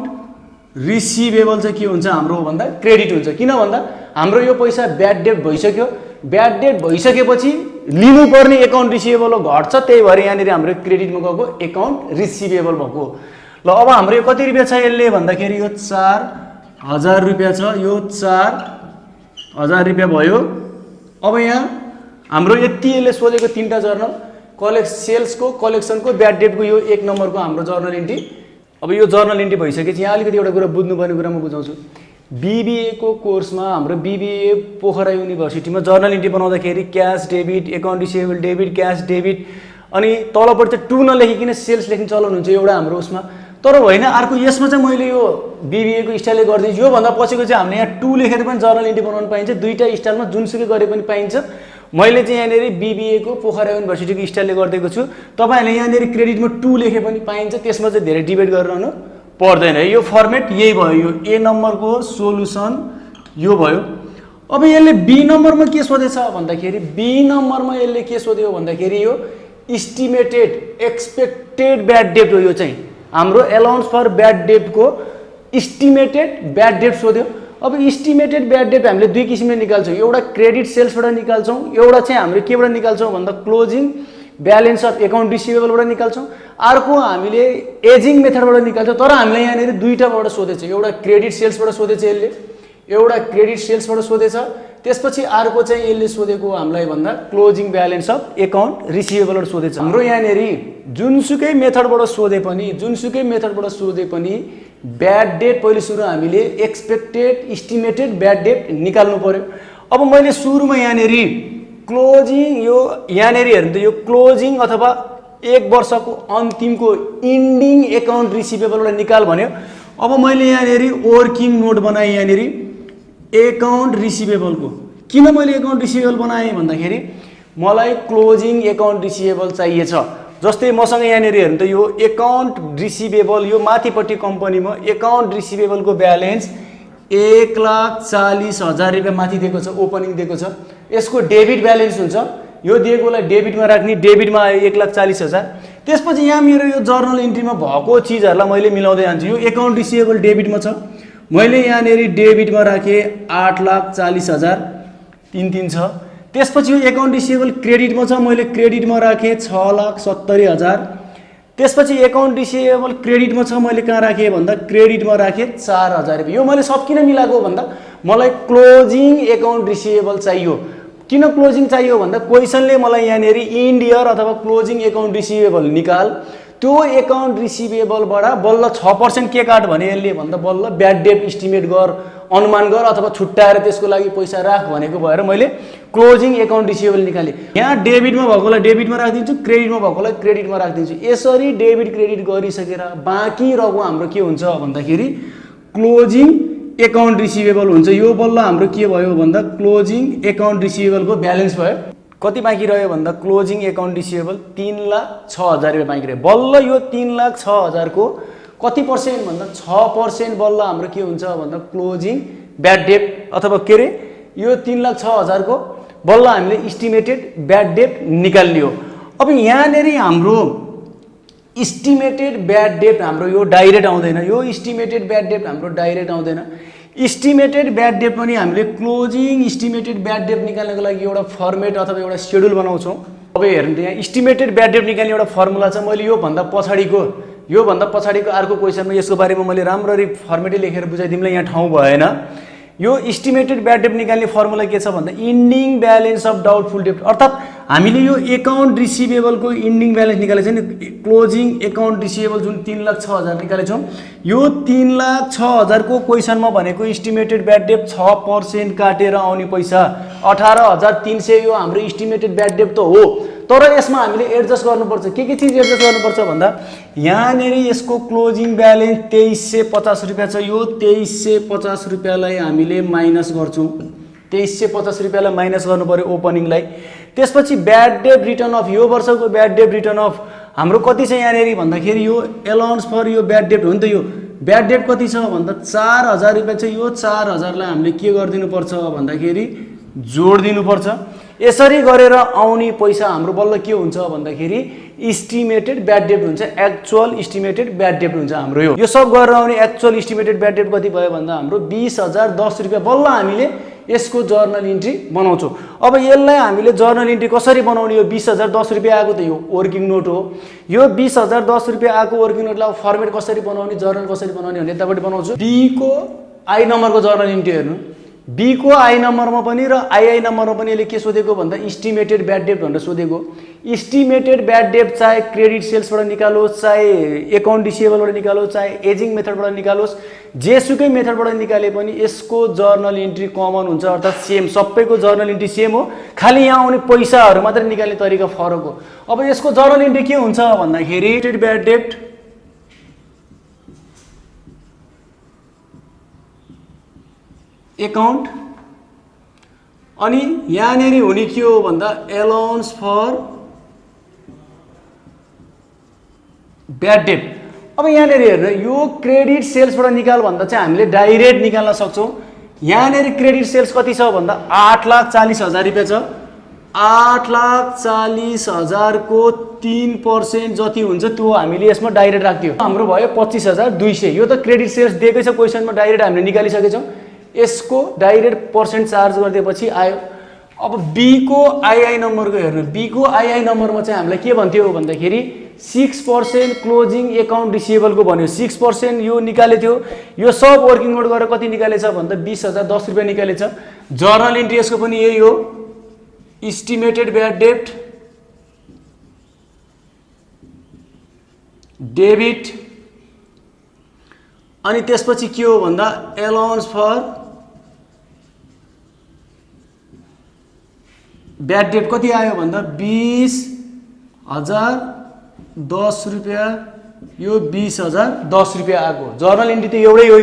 रिसिभेबल चाहिँ के हुन्छ हाम्रो भन्दा क्रेडिट हुन्छ। किन भन्दा हाम्रो यो पैसा ब्याड डेट भइसक्यो, ब्याड डेट भइसकेपछि लिनुपर्ने एकाउन्ट रिसिभेबल घट्छ, त्यही भएर यहाँनिर हाम्रो क्रेडिटमा गएको एकाउन्ट रिसिभेबल भएको। ल अब हाम्रो यो कति रुपियाँ छ यसले भन्दाखेरि यो 4,000 रुपियाँ छ, यो 4,000 रुपियाँ भयो। अब यहाँ हाम्रो यति यसले सोधेको 3टा जर्नल सेल्सको, कलेक्सनको, ब्याड डेटको, यो 1 नम्बरको हाम्रो जर्नल इन्ट्री अब यो जर्नल इन्ट्री भइसकेपछि यहाँ अलिकति एउटा कुरा बुझ्नुपर्ने कुरा म बुझाउँछु। बीबीएको कोर्समा हाम्रो बीबीए पोखरा युनिभर्सिटीमा जर्नल इन्ट्री बनाउँदाखेरि cash debit, account receivable debit, cash debit अनि तलपट्टि चाहिँ 2 नलेखिकन सेल्स लेख्ने चलन हुन्छ एउटा हाम्रो उसमा। तर होइन, अर्को यसमा चाहिँ मैले यो बीबीएको स्टाइलले गरिदिन्छु। योभन्दा पछिको चाहिँ हामीले यहाँ 2 लेखेर पनि जर्नल इन्ट्री बनाउनु पाइन्छ, दुईटा स्टाइलमा जुनसुकै गरे पनि पाइन्छ। मैले चाहिँ यहाँनिर बीबीएको पोखरा युनिभर्सिटीको स्टाइलले गरिदिएको छु। तपाईँहरूले यहाँनिर क्रेडिटमा 2 लेखे पनि पाइन्छ, त्यसमा चाहिँ धेरै डिबेट गरिरहनु पर्दैन। यो फर्मेट यही भयो, यो ए नम्बरको सोलुसन यो भयो। अब यसले बी नम्बरमा के सोधेछ भन्दाखेरि, बी नम्बरमा यसले के सोध्यो भन्दाखेरि यो इस्टिमेटेड एक्सपेक्टेड ब्याड डेट हो। यो चाहिँ हाम्रो एलाउन्स फर ब्याड डेटको इस्टिमेटेड ब्याड डेट सोध्यो। अब इस्टिमेटेड ब्याड डेट हामीले 2 किसिमले निकाल्छौँ, एउटा क्रेडिट सेल्सबाट निकाल्छौँ, एउटा चाहिँ हामीले केबाट निकाल्छौँ भन्दा क्लोजिङ ब्यालेन्स अफ एकाउन्ट रिसिभेबलबाट निकाल्छौँ, अर्को हामीले एजिङ मेथडबाट निकाल्छौँ। तर हामीले यहाँनिर दुईटाबाट सोधेछ, एउटा क्रेडिट सेल्सबाट सोधेछ यसले, एउटा क्रेडिट सेल्सबाट सोधेछ, त्यसपछि अर्को चाहिँ यसले सोधेको हामीलाई भन्दा क्लोजिङ ब्यालेन्स अफ एकाउन्ट रिसिभेबलबाट सोधेछ। हाम्रो यहाँनिर जुनसुकै मेथडबाट सोधे पनि ब्याड डेट पहिले सुरु हामीले एक्सपेक्टेड इस्टिमेटेड ब्याड डेट निकाल्नु पर्यो। अब मैले सुरुमा यहाँनिर क्लोजिङ यो यहाँनिर हेर्नु त यो क्लोजिङ अथवा 1 वर्षको अन्तिमको इन्डिङ एकाउन्ट रिसिभेबलबाट निकाल भन्यो। अब मैले यहाँनिर वर्किङ नोट बनाएँ यहाँनिर एकाउन्ट रिसिभेबलको। किन मैले एकाउन्ट रिसिभेबल बनाएँ भन्दाखेरि मलाई क्लोजिङ एकाउन्ट रिसिभेबल चाहिएछ। जस्तै मसँग यहाँनिर हेर्नु त यो एकाउन्ट रिसिभेबल, यो माथिपट्टि कम्पनीमा एकाउन्ट रिसिभेबलको ब्यालेन्स 1,40,000 रुपियाँ माथि दिएको छ, ओपनिङ दिएको छ। यसको डेबिट ब्यालेन्स हुन्छ, यो दिएकोलाई डेबिटमा राख्ने, डेबिटमा आयो 1,40,000। त्यसपछि यहाँ मेरो यो जर्नल इन्ट्रीमा भएको चिजहरूलाई मैले मिलाउँदै जान्छु। यो एकाउन्ट रिसिभेबल डेबिटमा छ, मैले यहाँनिर डेबिटमा राखेँ 8,40,000 3 छ। त्यसपछि यो एकाउन्ट रिसिभेबल क्रेडिटमा छ, मैले क्रेडिटमा राखेँ 6,70,000। त्यसपछि एकाउन्ट रिसिभेबल क्रेडिटमा छ, मैले कहाँ राखेँ भन्दा क्रेडिटमा राखेँ 4,000 रुपियाँ। यो मैले सब किन मिलाएको भन्दा मलाई क्लोजिङ एकाउन्ट रिसिभेबल चाहियो। किन क्लोजिङ चाहियो भन्दा क्वेसनले मलाई यहाँनिर इन्ड इयर अथवा क्लोजिङ एकाउन्ट रिसिभेबल निकाल, त्यो एकाउन्ट रिसिभेबलबाट बल्ल 6% के काट भने यसले भन्दा बल्ल ब्याड डेट इस्टिमेट गर, अनुमान गर अथवा छुट्याएर त्यसको लागि पैसा राख भनेको भएर मैले क्लोजिङ एकाउन्ट रिसिभेबल निकालेँ। यहाँ डेबिटमा भएकोलाई डेबिटमा राखिदिन्छु, क्रेडिटमा भएकोलाई क्रेडिटमा राखिदिन्छु। यसरी डेबिट क्रेडिट गरिसकेर बाँकी रहेको हाम्रो के हुन्छ भन्दाखेरि क्लोजिङ एकाउन्ट रिसिभेबल हुन्छ। यो बल्ल हाम्रो के भयो भन्दा क्लोजिङ एकाउन्ट रिसिभेबलको ब्यालेन्स भयो। कति बाँकी रह्यो भन्दा क्लोजिङ एकाउन्ट रिसिभेबल 3,06,000 रुपियाँ बाँकी रह्यो। बल्ल यो 3,06,000 को कति पर्सेन्ट भन्दा 6% बल्ल हाम्रो के हुन्छ भन्दा क्लोजिङ ब्याड डेट अथवा के अरे यो 3,06,000 को बल्ल हामीले इस्टिमेटेड ब्याड डेट निकाल्ने हो। अब यहाँनिर हाम्रो इस्टिमेटेड ब्याड डेट हाम्रो यो डाइरेक्ट आउँदैन, यो इस्टिमेटेड ब्याड डेट हाम्रो डाइरेक्ट आउँदैन। इस्टिमेटेड ब्याड डेट पनि हामीले क्लोजिङ इस्टिमेटेड ब्याड डेट निकाल्नको लागि एउटा फर्मेट अथवा एउटा सेड्युल बनाउँछौँ। अब हेर्नु त यहाँ इस्टिमेटेड ब्याड डेट निकाल्ने एउटा फर्मुला छ। मैले योभन्दा पछाडिको अर्को क्वेसनमा यसको बारेमा मैले राम्ररी फर्मेटै लेखेर बुझाइदिउँला, यहाँ ठाउँ भएन। यो इस्टिमेटेड ब्याड डेट निकाल्ने फर्मुला के छ भन्दा ending balance of doubtful debt, अर्थात् हामीले यो एकाउन्ट रिसिभेबलको इन्डिङ ब्यालेन्स निकालेको छ नि, क्लोजिङ एकाउन्ट रिसिभेबल जुन 3,06,000 निकालेको छौँ, यो 3,06,000 को क्वेसनमा भनेको इस्टिमेटेड ब्याड डेट 6% काटेर आउने पैसा 18,300 यो हाम्रो इस्टिमेटेड ब्याड डेट त हो। तर यसमा हामीले एडजस्ट गर्नुपर्छ। के चिज एडजस्ट गर्नुपर्छ भन्दा यहाँनिर यसको क्लोजिङ ब्यालेन्स 2,350 रुपियाँ छ। यो 2,350 रुपियाँलाई हामीले माइनस गर्छौँ, 2,350 रुपियाँलाई माइनस गर्नु पर्यो ओपनिङलाई। त्यसपछि ब्याड डेट रिटर्न अफ यो वर्षको ब्याड डेट रिटर्न अफ हाम्रो कति छ यहाँनिर भन्दाखेरि यो एलाउन्स फर यो ब्याड डेट हो नि त। यो ब्याड डेट कति छ भन्दा 4,000 रुपियाँ छ। यो 4,000लाई हामीले के गरिदिनुपर्छ भन्दाखेरि जोडिदिनुपर्छ। यसरी गरेर आउने पैसा हाम्रो बल्ल के हुन्छ भन्दाखेरि इस्टिमेटेड ब्याड डेट हुन्छ, एक्चुअल इस्टिमेटेड ब्याड डेट हुन्छ हाम्रो। यो सब गरेर आउने एक्चुअल इस्टिमेटेड ब्याड डेट कति भयो भन्दा हाम्रो 20,010 रुपियाँ बल्ल हामीले यसको जर्नल इन्ट्री बनाउँछौँ। अब यसलाई हामीले जर्नल इन्ट्री कसरी बनाउने? यो 20,010 रुपियाँ आएको त यो वर्किङ नोट हो। यो 20,010 रुपियाँ आएको वर्किङ नोटलाई फर्मेट कसरी बनाउने, जर्नल कसरी बनाउने भने यतापट्टि बनाउँछु। बी को आई नम्बरको जर्नल इन्ट्री हेर्नु, बी को आई नम्बरमा पनि र आई नम्बरमा पनि यसले के सोधेको भन्दा इस्टिमेटेड ब्याड डेट भनेर सोधेको। इस्टिमेटेड ब्याड डेट चाहे क्रेडिट सेल्सबाट निकालोस्, चाहे अकाउन्ट रिसिभेबलबाट निकालोस्, चाहे एजिङ मेथडबाट निकालोस्, जेसुकै मेथडबाट निकाले पनि यसको जर्नल इन्ट्री कमन हुन्छ, अर्थात् सेम, सबैको जर्नल इन्ट्री सेम हो, खालि यहाँ आउने पैसाहरू मात्रै निकाल्ने तरिका फरक हो। अब यसको जर्नल इन्ट्री के हुन्छ भन्दाखेरि ब्याड डेट अकाउन्ट, अनि यहाँनेरि हुने के हो भन्दा एलाउन्स फर ब्याड डेट। अब यहाँनेरि हेर्नु, यो क्रेडिट सेल्सबाट निकाल भन्दा चाहिँ हामीले डाइरेक्ट निकाल्न सक्छौँ। यहाँनेरि क्रेडिट सेल्स कति छ भन्दा 8,40,000 रुपियाँ छ। 8,40,000 को 3% जति हुन्छ त्यो हामीले यसमा डाइरेक्ट राख्दियो, हाम्रो भयो 25,200। यो त क्रेडिट सेल्स दिएकै छ क्वेसनमा, डाइरेक्ट हामीले निकालिसकेछौँ। यसको डाइरेक्ट पर्सेन्ट चार्ज गरिदिएपछि आयो। अब बी को आइआई नम्बरको हेर्नु, बी को आइआई नम्बरमा चाहिँ हामीलाई के भन्थ्यो भन्दाखेरि 6% क्लोजिङ अकाउन्ट रिसिभेबलको भन्यो। 6% यो निकाले थियो। यो सब वर्किङ नोट गरेर कति निकालेछ भन्दा 20,010 रुपियाँ निकालेछ। जर्नल इन्ट्री यसको पनि यही हो, इस्टिमेटेड ब्याड डेट डेबिट, अनि त्यसपछि के हो भन्दा एलाउन्स फर ब्याड डेट कति आयो भन्दा 20,010 रुपियाँ। यो 20,010 रुपियाँ आएको। जर्नल इन्ट्री त एउटै हो।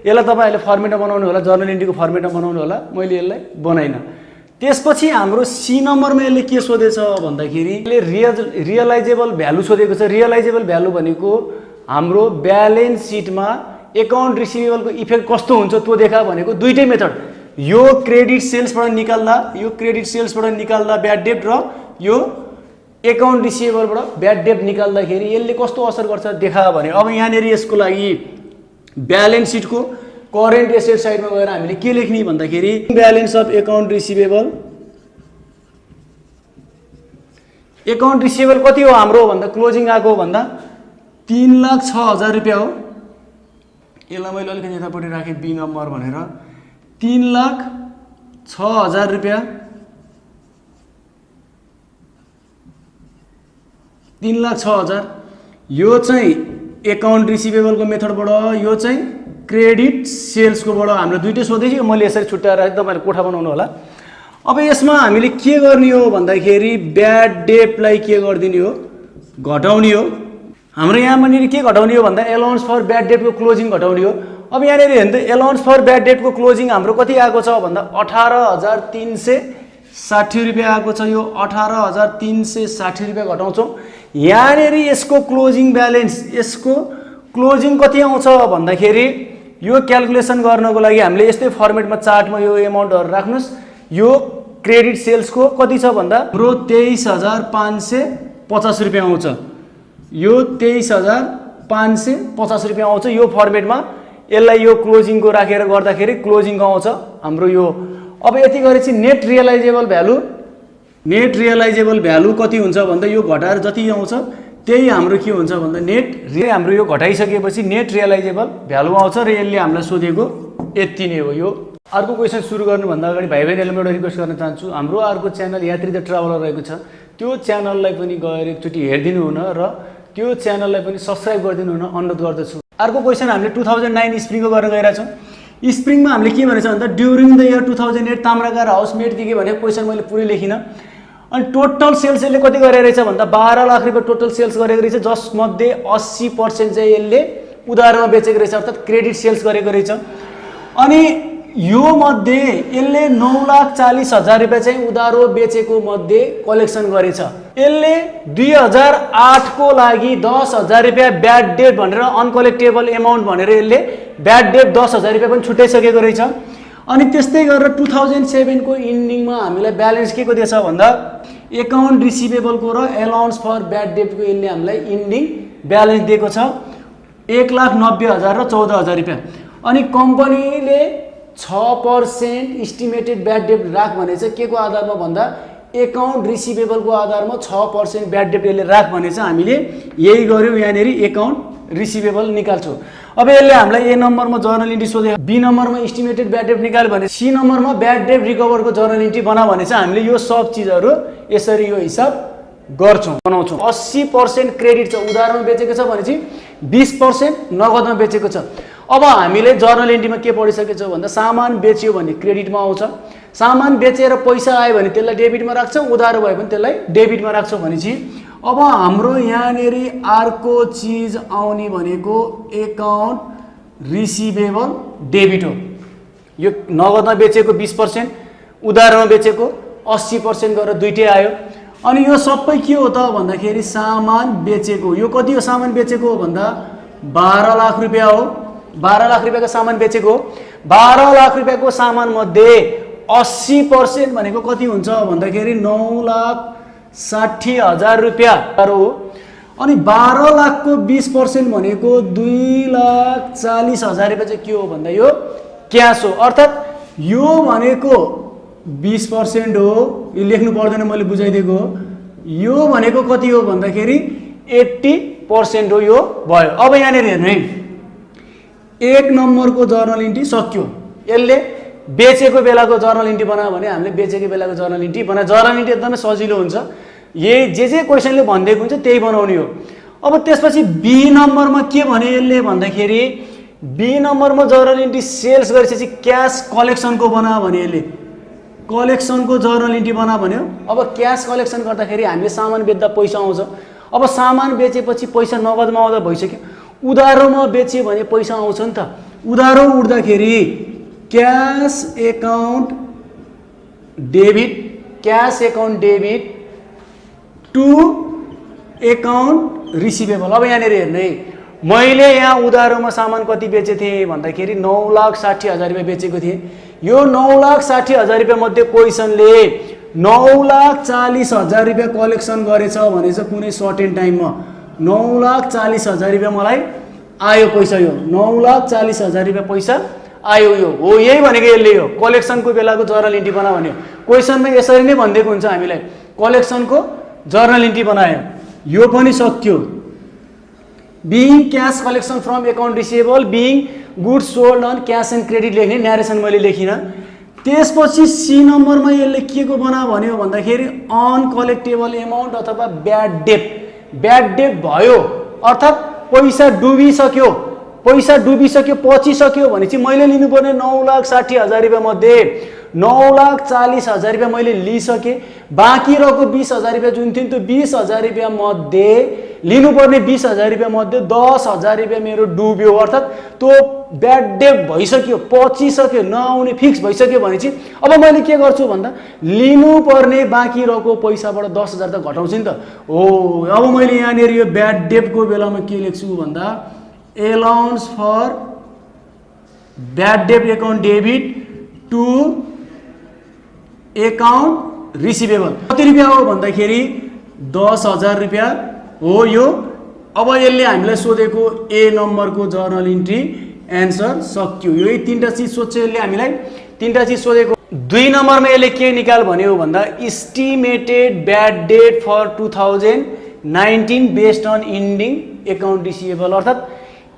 यसलाई तपाईँहरूले फर्मेटमा बनाउनु होला, जर्नल इन्ट्रीको फर्मेटमा बनाउनु होला, मैले यसलाई बनाइनँ। त्यसपछि हाम्रो सी नम्बरमा यसले के सोधेछ भन्दाखेरि यसले रियलाइजेबल भ्यालु सोधेको छ। रियलाइजेबल भ्यालु भनेको हाम्रो ब्यालेन्स सिटमा अकाउन्ट रिसिभेबलको इफेक्ट कस्तो हुन्छ त्यो देखा भनेको दुईटै मेथड, यो क्रेडिट सेल्सबाट निकाल्दा ब्याड डेट र यो अकाउन्ट रिसिभेबलबाट ब्याड डेट निकाल्दाखेरि यसले कस्तो असर गर्छ देखा भने। अब यहाँनिर यसको लागि ब्यालेन्स सिटको करेन्ट एसेट साइडमा गएर हामीले के लेख्ने भन्दाखेरि balance of account receivable, account receivable कति हो हाम्रो भन्दा क्लोजिङ आएको भन्दा 3,06,000 रुपियाँ हो। यसलाई मैले अलिकति यतापट्टि राखेँ बी नम्बर भनेर, 3,06,000 रुपियाँ, 3,06,000। यो चाहिँ अकाउन्ट रिसिभेबलको मेथडबाट, यो चाहिँ क्रेडिट सेल्सकोबाट। हाम्रो दुईटै सोधेछ, मैले यसरी छुट्याएर तपाईँहरूले कोठा बनाउनु होला। अब यसमा हामीले के गर्ने हो भन्दाखेरि ब्याड डेटलाई के गरिदिने हो, घटाउने हो। हाम्रो यहाँनिर के घटाउने हो भन्दा एलाउन्स फर ब्याड डेटको क्लोजिङ घटाउने हो। अब यहाँनिर हेर्नु त एलाउन्स फर ब्याड डेटको क्लोजिङ हाम्रो कति आएको छ भन्दा 18,360 रुपियाँ आएको छ। यो 18,360 रुपियाँ घटाउँछौँ। यहाँनिर यसको क्लोजिङ ब्यालेन्स, यसको क्लोजिङ कति आउँछ भन्दाखेरि यो क्यालकुलेसन गर्नको लागि हामीले यस्तै फर्मेटमा चार्टमा यो एमाउन्टहरू राख्नुहोस्। यो क्रेडिट सेल्सको कति छ भन्दा हाम्रो 23,550 रुपियाँ आउँछ। यो 23,550 रुपियाँ आउँछ यो फर्मेटमा। यसलाई यो क्लोजिङको राखेर गर्दाखेरि क्लोजिङको आउँछ हाम्रो यो। अब यति गरेपछि नेट रियलाइजेबल भ्यालु कति हुन्छ भन्दा यो घटाएर जति आउँछ त्यही हाम्रो के हुन्छ भन्दा नेट हाम्रो यो घटाइसकेपछि नेट रियलाइजेबल भ्यालु आउँछ र यसले हामीलाई सोधेको यति नै हो। यो अर्को क्वेसन सुरु गर्नुभन्दा अगाडि भाइ बहिनीहरूलाई म एउटा रिक्वेस्ट गर्न चाहन्छु, हाम्रो अर्को च्यानल यात्री द ट्राभलर रहेको छ, त्यो च्यानललाई पनि गएर एकचोटि हेरिदिनु हुन र त्यो च्यानललाई पनि सब्सक्राइब गरिदिनु हुन अनुरोध गर्दछु। अर्को क्वेसन हामीले 2009 स्प्रिङको गर्न गइरहेछौँ। स्प्रिङमा हामीले के भनेछ भन्दा during the year 2008 Tamrakar house made दिए भनेको क्वेसन मैले पुरै लेखिनँ। अनि टोटल सेल्स यसले कति गरेको रहेछ भन्दा 12 लाख रुपियाँ टोटल सेल्स गरेको रहेछ, जसमध्ये 80% चाहिँ यसले उधारमा बेचेको रहेछ, अर्थात् क्रेडिट सेल्स गरेको रहेछ। अनि यो मध्ये यसले 9,40,000 रुपियाँ चाहिँ उधारो बेचेको मध्ये कलेक्सन गरेछ। यसले 2008 को लागि 10,000 रुपियाँ ब्याड डेट भनेर अनकलेक्टेबल एमाउन्ट भनेर यसले ब्याड डेट 10,000 रुपियाँ पनि छुट्याइसकेको रहेछ। अनि त्यस्तै गरेर 2007 को इन्डिङमा हामीलाई ब्यालेन्स के को दिएछ भन्दा अकाउन्ट रिसिभेबलको र एलाउन्स फर ब्याड डेटको यसले हामीलाई इन्डिङ ब्यालेन्स दिएको छ 1,90,000 र 14,000 रुपियाँ। अनि कम्पनीले 6% इस्टिमेटेड ब्याड डेट राख भनेछ के को आधारमा भन्दा अकाउन्ट रिसिभेबलको आधारमा 6% ब्याड डेट यसले राख भनेछ। हामीले यही गर्यौँ, यहाँनिर अकाउन्ट रिसिभेबल निकाल्छौँ। अब यसले हामीलाई ए नम्बरमा जर्नल इन्ट्री सोधे, बी नम्बरमा इस्टिमेटेड ब्याड डेट निकाल्यो भने सी नम्बरमा ब्याड डेट रिकभरको जर्नल इन्ट्री बना भनेछ। हामीले यो सब चिजहरू यसरी यो हिसाब गर्छौँ बनाउँछौँ। 80% क्रेडिट छ, उधारमा बेचेको छ भनेपछि 20% नगदमा बेचेको छ। अब हामीले जर्नल एन्ट्रीमा के पढिसकेको छौँ भन्दा सामान बेच्यो भने क्रेडिटमा आउँछ, सामान बेचेर पैसा आयो भने त्यसलाई डेबिटमा राख्छौँ, उधारो भयो भने त्यसलाई डेबिटमा राख्छौँ भनेपछि अब हाम्रो यहाँनिर अर्को चिज आउने भनेको एकाउन्ट रिसिभेबल डेबिट हो। यो नगदमा बेचेको 20%, उधारमा बेचेको 80% गरेर दुइटै आयो। अनि यो सबै के हो त भन्दाखेरि सामान बेचेको। यो कति हो सामान बेचेको हो भन्दा 12 लाख रुपियाँ हो। 12 लाख रुपियाँको सामान बेचेको हो। 12 लाख रुपियाँको सामान मध्ये 80% भनेको कति हुन्छ भन्दाखेरि 9,60,000 रुपियाँ हो। अनि 12 लाखको 20% भनेको 2,40,000 रुपियाँ चाहिँ के हो भन्दा यो क्यास हो। अर्थात् यो भनेको 20% हो, यो लेख्नु पर्दैन मैले बुझाइदिएको हो। यो भनेको कति हो भन्दाखेरि 80% हो, यो भयो। अब यहाँनिर हेर्नु है, 1 नम्बरको जर्नल इन्ट्री सक्यो। यसले बेचेको बेलाको जर्नल इन्ट्री बनायो भने हामीले बेचेको बेलाको जर्नल इन्ट्री बनायो। जर्नल इन्ट्री एकदमै सजिलो हुन्छ, यही जे क्वेसनले भनिदिएको हुन्छ त्यही बनाउने हो। अब त्यसपछि बी नम्बरमा के भने यसले भन्दाखेरि बी नम्बरमा जर्नल इन्ट्री सेल्स गरेपछि क्यास कलेक्सनको बनायो भने यसले कलेक्सनको जर्नल इन्ट्री बनायो भन्यो। अब क्यास कलेक्सन गर्दाखेरि हामीले सामान बेच्दा पैसा आउँछ। अब सामान बेचेपछि पैसा नगदमा आउँदा भइसक्यो। उधारोमा बेच्यो भने पैसा आउँछ नि त। उधारो उठ्दाखेरि cash account debit to account receivable. अब यहाँनिर हेर्नु है, मैले यहाँ उधारोमा सामान कति बेचेको थिएँ भन्दाखेरि 9,60,000 रुपियाँ बेचेको थिएँ। यो 9,60,000 रुपियाँ मध्ये क्वेसनले 9,40,000 रुपियाँ कलेक्सन गरेछ भने चाहिँ कुनै सर्टेन टाइममा 9,40,000 रुपियाँ मलाई आयो पैसा। यो 9,40,000 रुपियाँ पैसा आयो। यो हो, यही भनेको यसले हो कलेक्सनको बेलाको जर्नल इन्ट्री बना भन्यो। क्वेसनमा यसरी नै भनिदिएको हुन्छ हामीलाई, कलेक्सनको जर्नल इन्ट्री बनायो। यो पनि सक्यो। Being cash collection from account receivable being goods sold on cash and credit लेख्ने, न्यारेसन मैले लेखिनँ। त्यसपछि सी नम्बरमा यसले के को बना भन्यो भन्दाखेरि अनकलेक्टेबल एमाउन्ट अथवा ब्याड डेट भयो। अर्थात् पैसा डुबिसक्यो पचिसक्यो भने चाहिँ मैले लिनुपर्ने 9,60,000 रुपियाँ मध्ये 9,40,000 रुपियाँ मैले लिइसकेँ। बाँकी रहेको 20,000 रुपियाँ जुन थियो त्यो 20,000 रुपियाँ मध्ये लिनुपर्ने 20,000 रुपियाँ मध्ये 10,000 रुपियाँ मेरो डुब्यो। अर्थात् त्यो ब्याड डेट भइसक्यो, पचिसक्यो, नआउने फिक्स भइसक्यो भने चाहिँ अब मैले के गर्छु भन्दा लिनुपर्ने बाँकी रहेको पैसाबाट 10,000 त घटाउँछु नि त हो। अब मैले यहाँनिर यो ब्याड डेटको बेलामा के लेख्छु भन्दा allowance for bad debt account debit to account receivable. कति रुपियाँ हो भन्दाखेरि 10,000 रुपियाँ हो यो। अब यसले हामीलाई सोधेको ए नम्बरको जर्नल इन्ट्री एन्सर सक्यो। यही 3टा चिज सोध्छ यसले हामीलाई, 3टा चिज सोधेको। 2 नम्बरमा यसले के निकाल भन्यो भन्दा estimated bad debt for 2019 based on ending account receivable. अर्थात्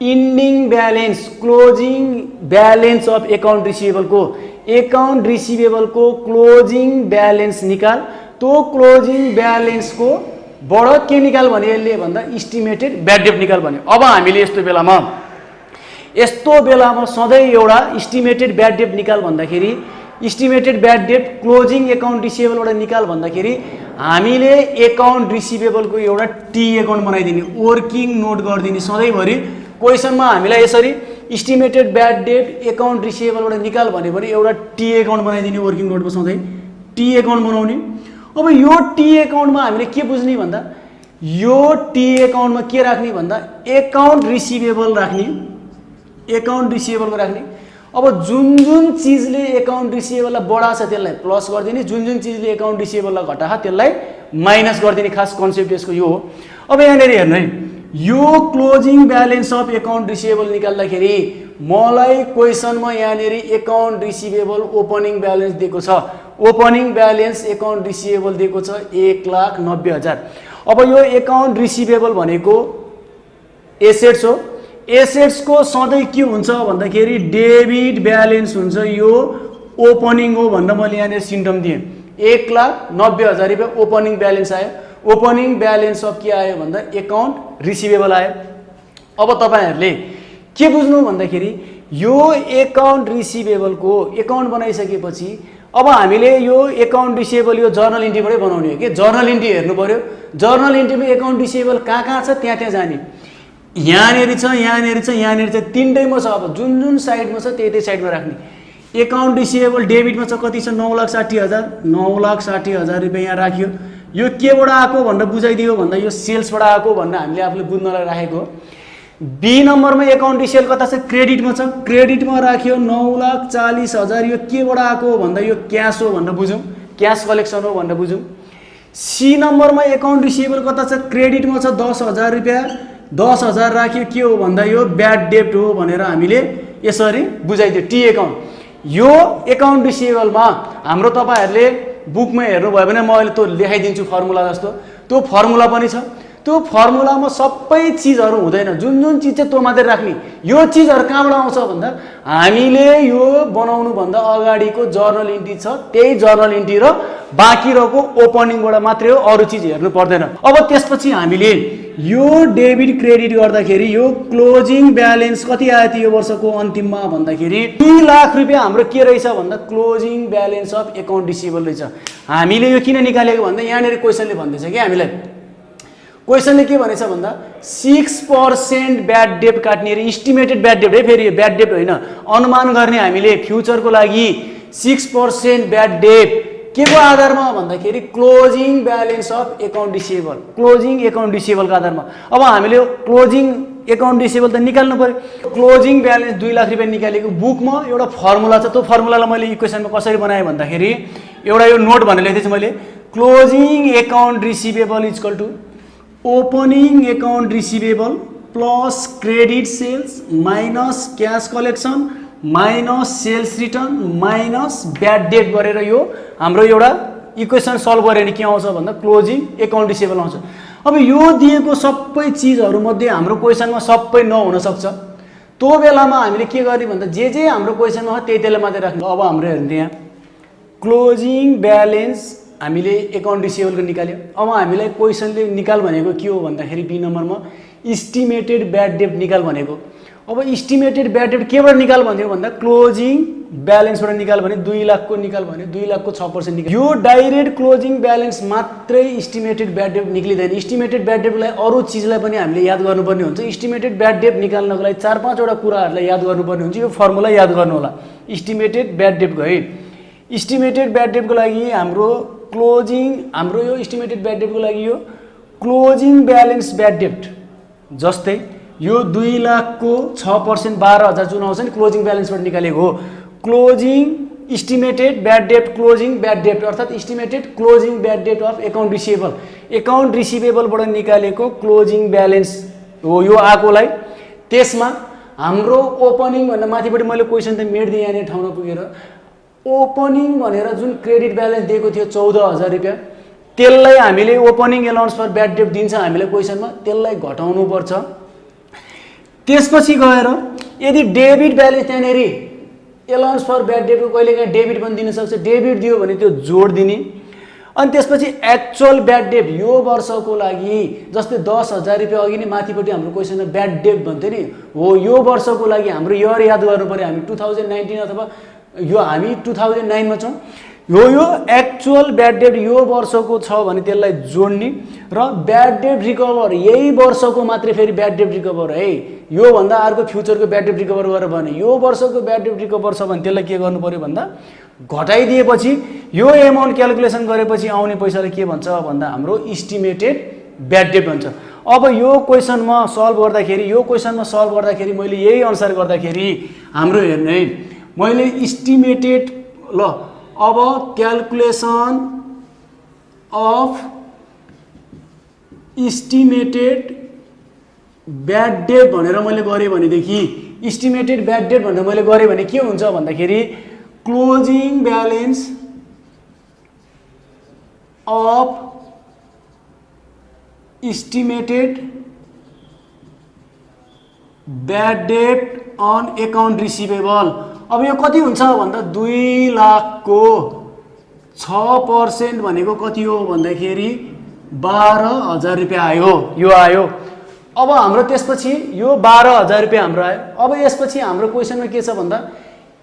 ending balance closing balance of account रिसिभेबलको क्लोजिङ ब्यालेन्स निकाल। त्यो क्लोजिङ ब्यालेन्सको बाट के निकाल भने यसले भन्दा इस्टिमेटेड ब्याड डेट निकाल भन्यो। अब हामीले यस्तो बेलामा सधैँ एउटा इस्टिमेटेड ब्याड डेट निकाल भन्दाखेरि estimated bad debt closing account रिसिभेबलबाट निकाल भन्दाखेरि हामीले एकाउन्ट रिसिभेबलको एउटा टी एकाउन्ट बनाइदिने, वर्किङ नोट गरिदिने सधैँभरि। क्वेसनमा हामीलाई यसरी इस्टिमेटेड ब्याड डेट एकाउन्ट रिसिभेबलबाट निकाल भन्यो भने एउटा टी एकाउन्ट बनाइदिने, वर्किङ नोटमा सधैँ टी एकाउन्ट बनाउने। अब यो टी एकाउन्टमा हामीले के बुझ्ने भन्दा यो टी एकाउन्टमा के राख्ने भन्दा एकाउन्ट रिसिभेबल राख्ने, एकाउन्ट रिसिभेबलको राख्ने। अब जुन चिजले एकाउन्ट रिसिभेबललाई बढाछ त्यसलाई प्लस गरिदिने, जुन चिजले एकाउन्ट रिसिभेबललाई घटाछ त्यसलाई माइनस गरिदिने। खास कन्सेप्ट यसको यो हो। अब यहाँनिर हेर्नु है, यो closing balance of account receivable निकाल्दाखेरि मलाई क्वेसनमा यहाँनिर एकाउन्ट रिसिभेबल ओपनिङ ब्यालेन्स दिएको छ। ओपनिङ ब्यालेन्स एकाउन्ट रिसिभेबल दिएको छ 1,90,000। अब यो एकाउन्ट रिसिभेबल भनेको एसेट्स हो। एसेट्सको सधैँ के हुन्छ भन्दाखेरि डेबिट ब्यालेन्स हुन्छ। यो ओपनिङ हो भनेर मैले यहाँनिर सिम्टम दिएँ। 1,90,000 रुपियाँ ओपनिङ ब्यालेन्स आयो। ओपनिङ ब्यालेन्स अफ के आयो भन्दा एकाउन्ट रिसिभेबल आयो। अब तपाईहरुले के बुझ्नु भन्दाखेरि यो एकाउन्ट रिसिभेबलको एकाउन्ट बनाइसकेपछि अब हामीले यो एकाउन्ट रिसिभेबल यो जर्नल इन्ट्रीबाटै बनाउने हो के। जर्नल इन्ट्री हेर्नु पर्यो, जर्नल इन्ट्रीमा एकाउन्ट रिसिभेबल कहाँ छ त्यहाँ जाने। यहाँनेरि छ, यहाँनेरि छ, यहाँनेरि छ, तीनटैमा छ। अब जुन जुन साइडमा छ त्यही साइडमा राख्ने। एकाउन्ट रिसिभेबल डेबिटमा छ कति छ 9,60,000, 9,60,000 रुपैयाँ यहाँ राख्यो। यो केबाट आएको भनेर बुझाइदियो भन्दा यो सेल्सबाट आएको भनेर हामीले आफूले बुझ्नलाई राखेको। बी नम्बरमा एकाउन्ट रिसिभेबल कता छ क्रेडिटमा छ, क्रेडिटमा राख्यो 9,40,000। यो केबाट आएको भन्दा यो क्यास हो भनेर बुझौँ, क्यास कलेक्सन हो भनेर बुझौँ। सी नम्बरमा एकाउन्ट रिसिभेबल कता छ क्रेडिटमा छ 10,000 रुपैयाँ, 10,000 राख्यो के हो भन्दा यो ब्याड डेब्ट हो भनेर हामीले यसरी बुझाइदियो टी एकाउन्ट। यो एकाउन्ट रिसिभेबलमा हाम्रो तपाईहरुले बुकमा हेर्नुभयो भने म अहिले त्यो लेखाइदिन्छु फर्मुला जस्तो, त्यो फर्मुला पनि छ। त्यो फर्मुलामा सबै चीजहरु हुँदैन, जुन जुन चीज चाहिँ त्यो मात्रै राख्ने। यो चीजहरु कहाँबाट आउँछ भन्दा हामीले यो बनाउनु भन्दा अगाडिको जर्नल इन्ट्री छ त्यही जर्नल इन्ट्री र बाँकी रहेको ओपनिङबाट मात्रै हो, अरु चीज हेर्नु पर्दैन। अब त्यसपछि हामीले यो डेबिट क्रेडिट गर्दाखेरि यो क्लोजिङ ब्यालेन्स कति आयो त यो वर्षको अन्तिममा भन्दाखेरि 2 लाख रुपैयाँ हाम्रो के रहेछ भन्दा closing balance of account receivable रहेछ। हामीले यो किन निकालेको भन्दा यहाँनेरि क्वेशनले भन्दैछ के हामीलाई, क्वेशनले के भनेछ भन्दा 6% ब्याड डेब्ट काट्ने रे, इस्टिमेटेड ब्याड डेब्ट है, फेरि ब्याड डेब्ट होइन, अनुमान गर्ने हामीले फ्युचरको लागि 6% ब्याड डेब्ट के को आधारमा भन्दाखेरि closing balance of account receivable, closing account रिसिभेबलको आधारमा। अब हामीले क्लोजिङ एकाउन्ट रिसिभेबल त निकाल्नु पर्यो। क्लोजिङ ब्यालेन्स 2 लाख रुपैयाँ निकालेको बुकमा एउटा फर्मुला छ, त्यो फर्मुलालाई मैले इक्वेसनमा कसरी बनाएँ भन्दाखेरि एउटा यो नोट भनेर लेख्दैछु मैले, closing account receivable equal to opening account receivable plus credit sales minus cash collection minus sales return minus bad debt गरेर यो हाम्रो एउटा इक्वेसन सल्भ गरे नि के आउँछ भन्दा क्लोजिङ एकाउन्ट रिसिभेबल आउँछ। अब यो दिएको सबै चीजहरु मध्ये हाम्रो क्वेशनमा सबै नहुन सक्छ, त्यो बेलामा हामीले के गर्ने भन्दा जे हाम्रो क्वेशनमा हो त्यही मात्रै राख्नु। अब हाम्रो हेर्नु यहाँ क्लोजिङ ब्यालेन्स हामीले एकाउन्ट रिसिभेबलको निकाल्यो। अब हामीलाई क्वेशनले निकाल भनेको के हो भन्दाखेरि बी नम्बरमा इस्टिमेटेड ब्याड डेब्ट निकाल भनेको। अब इस्टिमेटेड ब्याड डेब्ट केबाट निकाल भन्थ्यो भन्दा क्लोजिङ ब्यालेन्सबाट निकाल भने 2 लाखको निकाल भने 2 लाखको 6% निकाल। यो डाइरेक्ट क्लोजिङ ब्यालेन्स मात्रै इस्टिमेटेड ब्याड डेब्ट निक्लिदैन, इस्टिमेटेड ब्याड डेब्टलाई अरु चीजलाई पनि हामीले याद गर्नुपर्ने हुन्छ। इस्टिमेटेड ब्याड डेब्ट निकाल्नको लागि 4-5 वटा कुराहरुलाई याद गर्नुपर्ने हुन्छ। यो फर्मुला याद गर्नु होला। इस्टिमेटेड ब्याड डेब्ट गए, इस्टिमेटेड ब्याड डेब्टको लागि हाम्रो क्लोजिङ, हाम्रो यो इस्टिमेटेड ब्याड डेब्टको लागि यो क्लोजिङ ब्यालेन्स ब्याड डेब्ट जस्तै यो 2 लाखको 6% 12,000 जुन आउँछ नि क्लोजिङ ब्यालेन्सबाट निकालेको हो। क्लोजिङ इस्टिमेटेड ब्याड डेब्ट क्लोजिङ ब्याड डेब्ट अर्थात् इस्टिमेटेड क्लोजिङ ब्याड डेब्ट अफ एकाउन्ट रिसिभेबल, एकाउन्ट रिसिभेबलबाट निकालेको क्लोजिङ ब्यालेन्स हो यो आएकोलाई। त्यसमा हाम्रो ओपनिङ भन्दा माथिपट्टि मैले क्वेशन त मेट्दिएँ यहाँनिर ठाउँमा पुगेर, ओपनिङ भनेर जुन क्रेडिट ब्यालेन्स दिएको थियो 14,000 रुपैयाँ, त्यसलाई हामीले ओपनिङ एलाउन्स फर ब्याड डेब्ट दिन्छ हामीलाई क्वेशनमा, त्यसलाई घटाउनु पर्छ। त्यसपछि गएर यदि डेबिट ब्यालेन्स त्यहाँनेरि एलाउन्स फर ब्याड डेब्टको कहिलेकाहीँ डेबिट पनि दिन सक्छ, डेबिट दियो भने त्यो जोड दिने। अनि त्यसपछि एक्चुअल ब्याड डेब्ट यो वर्षको लागि जस्तै 10,000 रुपैयाँ अघि नै माथिपट्टि हाम्रो क्वेशनमा ब्याड डेब्ट भन्थ्यो नि हो, यो वर्षको लागि हाम्रो इयर याद गर्नु पर्यो। हामी 2019 अथवा यो हामी 2009 मा छौं। यो एक्चुअल ब्याड डेब्ट यो वर्षको छ भने त्यसलाई जोड्ने र ब्याड डेब्ट रिकभर यही वर्षको मात्रै फेरि ब्याड डेब्ट रिकभर है, यो भन्दा अर्को फ्युचरको ब्याड डेब्ट रिकभर गरेर भने यो वर्षको ब्याड डेब्ट रिकभर छ भने त्यसलाई के गर्नु पर्यो भन्दा घटाइदिएपछि यो एमाउन्ट क्याल्कुलेसन गरेपछि आउने पैसालाई के भन्छ भन्दा हाम्रो इस्टिमेटेड ब्याड डेब्ट भन्छ। अब यो क्वेशनमा सल्भ गर्दाखेरि मैले यही अनुसार गर्दाखेरि हाम्रो हेर्नु है, मैले इस्टिमेटेड ल अब क्याल्कुलेसन अफ इस्टिमेटेड ब्याड डेब्ट भनेर मैले गरेँ भनेदेखि इस्टिमेटेड ब्याड डेब्ट भनेर मैले गरेँ भने के हुन्छ भन्दाखेरि closing balance of estimated bad डेब्ट अन एकाउन्ट रिसिभेबल। अब यो कति हुन्छ भन्दा 2 लाखको 6% भनेको कति हो भन्दाखेरि 12,000 रुपियाँ आयो, यो आयो। अब हाम्रो त्यसपछि यो 12,000 रुपियाँ हाम्रो आयो। अब यसपछि हाम्रो क्वेसनमा के छ भन्दा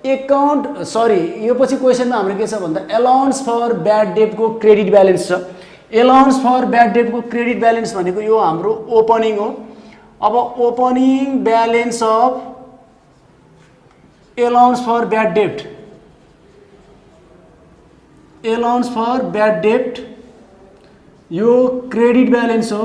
यो पछि क्वेसनमा हाम्रो के छ भन्दा अलाउन्स फर ब्याड डेटको क्रेडिट ब्यालेन्स छ। अलाउन्स फर ब्याड डेटको क्रेडिट ब्यालेन्स भनेको यो हाम्रो ओपनिङ हो। अब opening balance of allowance for bad debt, allowance for bad debt यो क्रेडिट ब्यालेन्स हो।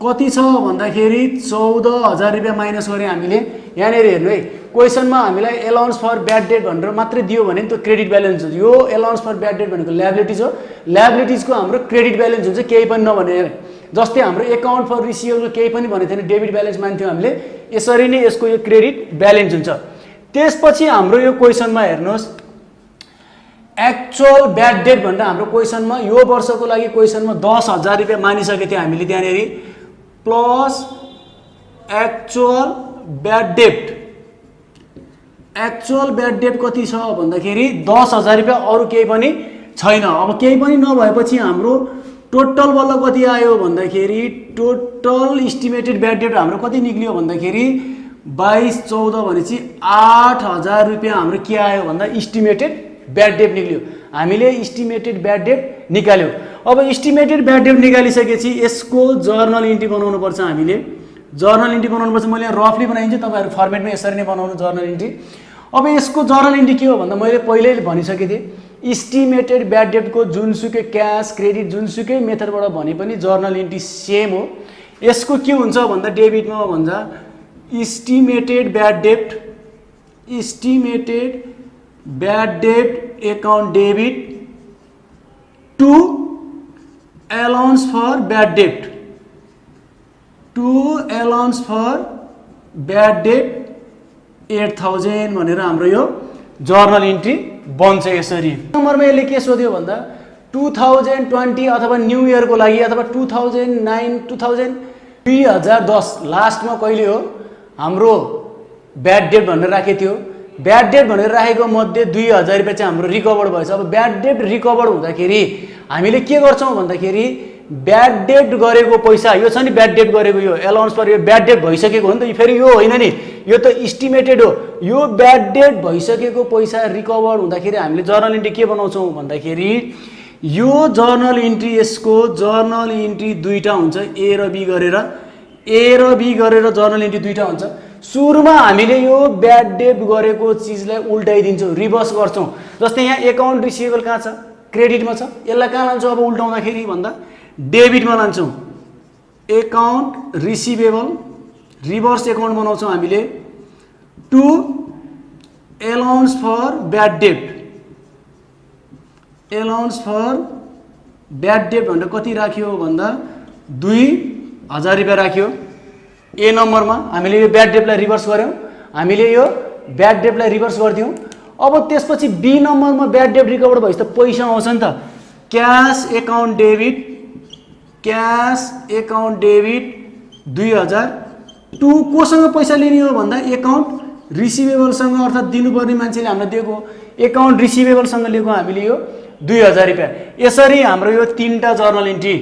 कति छ भन्दाखेरि 14,000 रुपियाँ माइनस गरे हामीले। यहाँनिर हेर्नु है, क्वेसनमा हामीलाई अलाउन्स फर ब्याड डेट भनेर मात्रै दियो भने त्यो क्रेडिट ब्यालेन्स हो। यो अलाउन्स फर ब्याड डेट भनेको ल्याबिलिटिज हो। ल्याबिलिटिजको हाम्रो क्रेडिट ब्यालेन्स हुन्छ, केही पनि नभनेर। जस्तै हाम्रो एकाउन्ट फर रिसिभेबलको केही पनि भनेको थिएन, डेबिट ब्यालेन्स मान्थ्यौँ हामीले। यसरी नै यसको यो क्रेडिट ब्यालेन्स हुन्छ। त्यसपछि हाम्रो यो क्वेसनमा हेर्नुहोस्, एक्चुअल ब्याड डेट भनेर हाम्रो क्वेसनमा यो वर्षको लागि क्वेसनमा 10,000 रुपियाँ मानिसकेको थियो हामीले त्यहाँनिर, plus actual bad date. Actual bad date कति छ भन्दाखेरि 10,000 रुपियाँ, अरू केही पनि छैन। अब केही पनि नभएपछि हाम्रो टोटल बल्ल कति आयो भन्दाखेरि टोटल इस्टिमेटेड ब्याड डेट हाम्रो कति निक्लियो भन्दाखेरि 22-14 भनेपछि 8,000 रुपियाँ हाम्रो के आयो भन्दा इस्टिमेटेड ब्याड डेट निक्लियो। हामीले इस्टिमेटेड ब्याड डेट निकाल्यौँ। अब इस्टिमेटेड ब्याड डेट निकालिसकेपछि यसको जर्नल इन्ट्री बनाउनु पर्छ हामीले। जर्नल इन्ट्री बनाउनु पर्छ। मैले यहाँ रफली बनाइदिन्छु, तपाईँहरू फर्मेटमा यसरी नै बनाउनु जर्नल इन्ट्री। अब यसको जर्नल इन्ट्री के हो भन्दा मैले पहिल्यै भनिसकेको थिएँ, इस्टिमेटेड ब्याड डेटको जुनसुकै क्यास क्रेडिट जुनसुकै मेथडबाट भने पनि जर्नल इन्ट्री सेम हो। यसको के हुन्छ भन्दा डेबिटमा भन्छ estimated bad debt, estimated bad debt account debit to allowance for bad debt, to allowance for bad debt 8,000 भनेर हाम्रो यो जर्नल इन्ट्री बन्छ। यसरी नम्बरमा यसले के सोध्यो भन्दा 2020 अथवा न्यू इयरको लागि अथवा 2010 लास्टमा कहिले हो हाम्रो ब्याड डेट भनेर राखेको थियो। ब्याड डेट भनेर राखेको मध्ये 2,000 रुपियाँ चाहिँ हाम्रो रिकभर भएछ। अब ब्याड डेट रिकभर हुँदाखेरि हामीले के गर्छौँ भन्दाखेरि ब्याड डेट गरेको पैसा यो छ नि, ब्याड डेट गरेको यो अलाउन्स फर यो ब्याड डेट भइसकेको हो नि त, फेरि यो होइन नि, यो त इस्टिमेटेड हो। यो ब्याड डेट भइसकेको पैसा रिकभर हुँदाखेरि हामीले जर्नल इन्ट्री के बनाउँछौँ भन्दाखेरि यो जर्नल इन्ट्री, यसको जर्नल इन्ट्री दुईटा हुन्छ, ए र बी गरेर। ए र बी गरेर जर्नल इन्ट्री दुईटा हुन्छ। सुरुमा हामीले यो ब्याड डेट गरेको चिजलाई उल्टाइदिन्छौँ, रिभर्स गर्छौँ। जस्तै यहाँ एकाउन्ट रिसिभेबल कहाँ छ, क्रेडिटमा छ, यसलाई कहाँ लान्छौँ अब उल्टाउँदाखेरि भन्दा डेबिटमा लान्छौँ। एकाउन्ट रिसिभेबल रिभर्स एकाउन्ट बनाउँछौँ हामीले to allowance for bad debt, allowance for bad debt भनेर कति राख्यो भन्दा 2,000 रुपियाँ राख्यो। ए नम्बरमा हामीले यो ब्याड डेटलाई रिभर्स गऱ्यौँ, हामीले यो ब्याड डेटलाई रिभर्स गरिदियौँ। अब त्यसपछि बी नम्बरमा ब्याड डेट रिकभर भएपछि त पैसा आउँछ नि त, cash account debit, cash account debit 2,000 to कोसँग पैसा लिने हो भन्दा एकाउन्ट रिसिभेबलसँग, अर्थात् दिनुपर्ने मान्छेले हामीलाई दिएको एकाउन्ट रिसिभेबलसँग लिएको हामीले यो 2,000 रुपियाँ। यसरी हाम्रो यो तीनटा जर्नल इन्ट्री,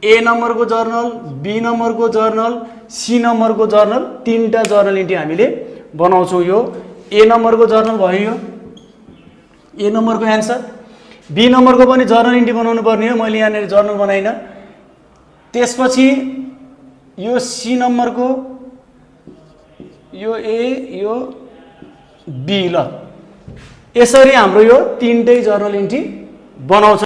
ए नम्बरको जर्नल, बी नम्बरको जर्नल, सी नम्बरको जर्नल, तीनटा जर्नल इन्ट्री हामीले बनाउँछौँ। यो ए नम्बरको जर्नल भयो, यो ए नम्बरको एन्सर। बी नम्बरको पनि जर्नल इन्ट्री बनाउनु पर्ने हो, मैले यहाँनिर जर्नल बनाइनँ। त्यसपछि यो सी नम्बरको, यो ए, यो बी। ल यसरी हाम्रो यो तीनटै जर्नल इन्ट्री बनाउँछ।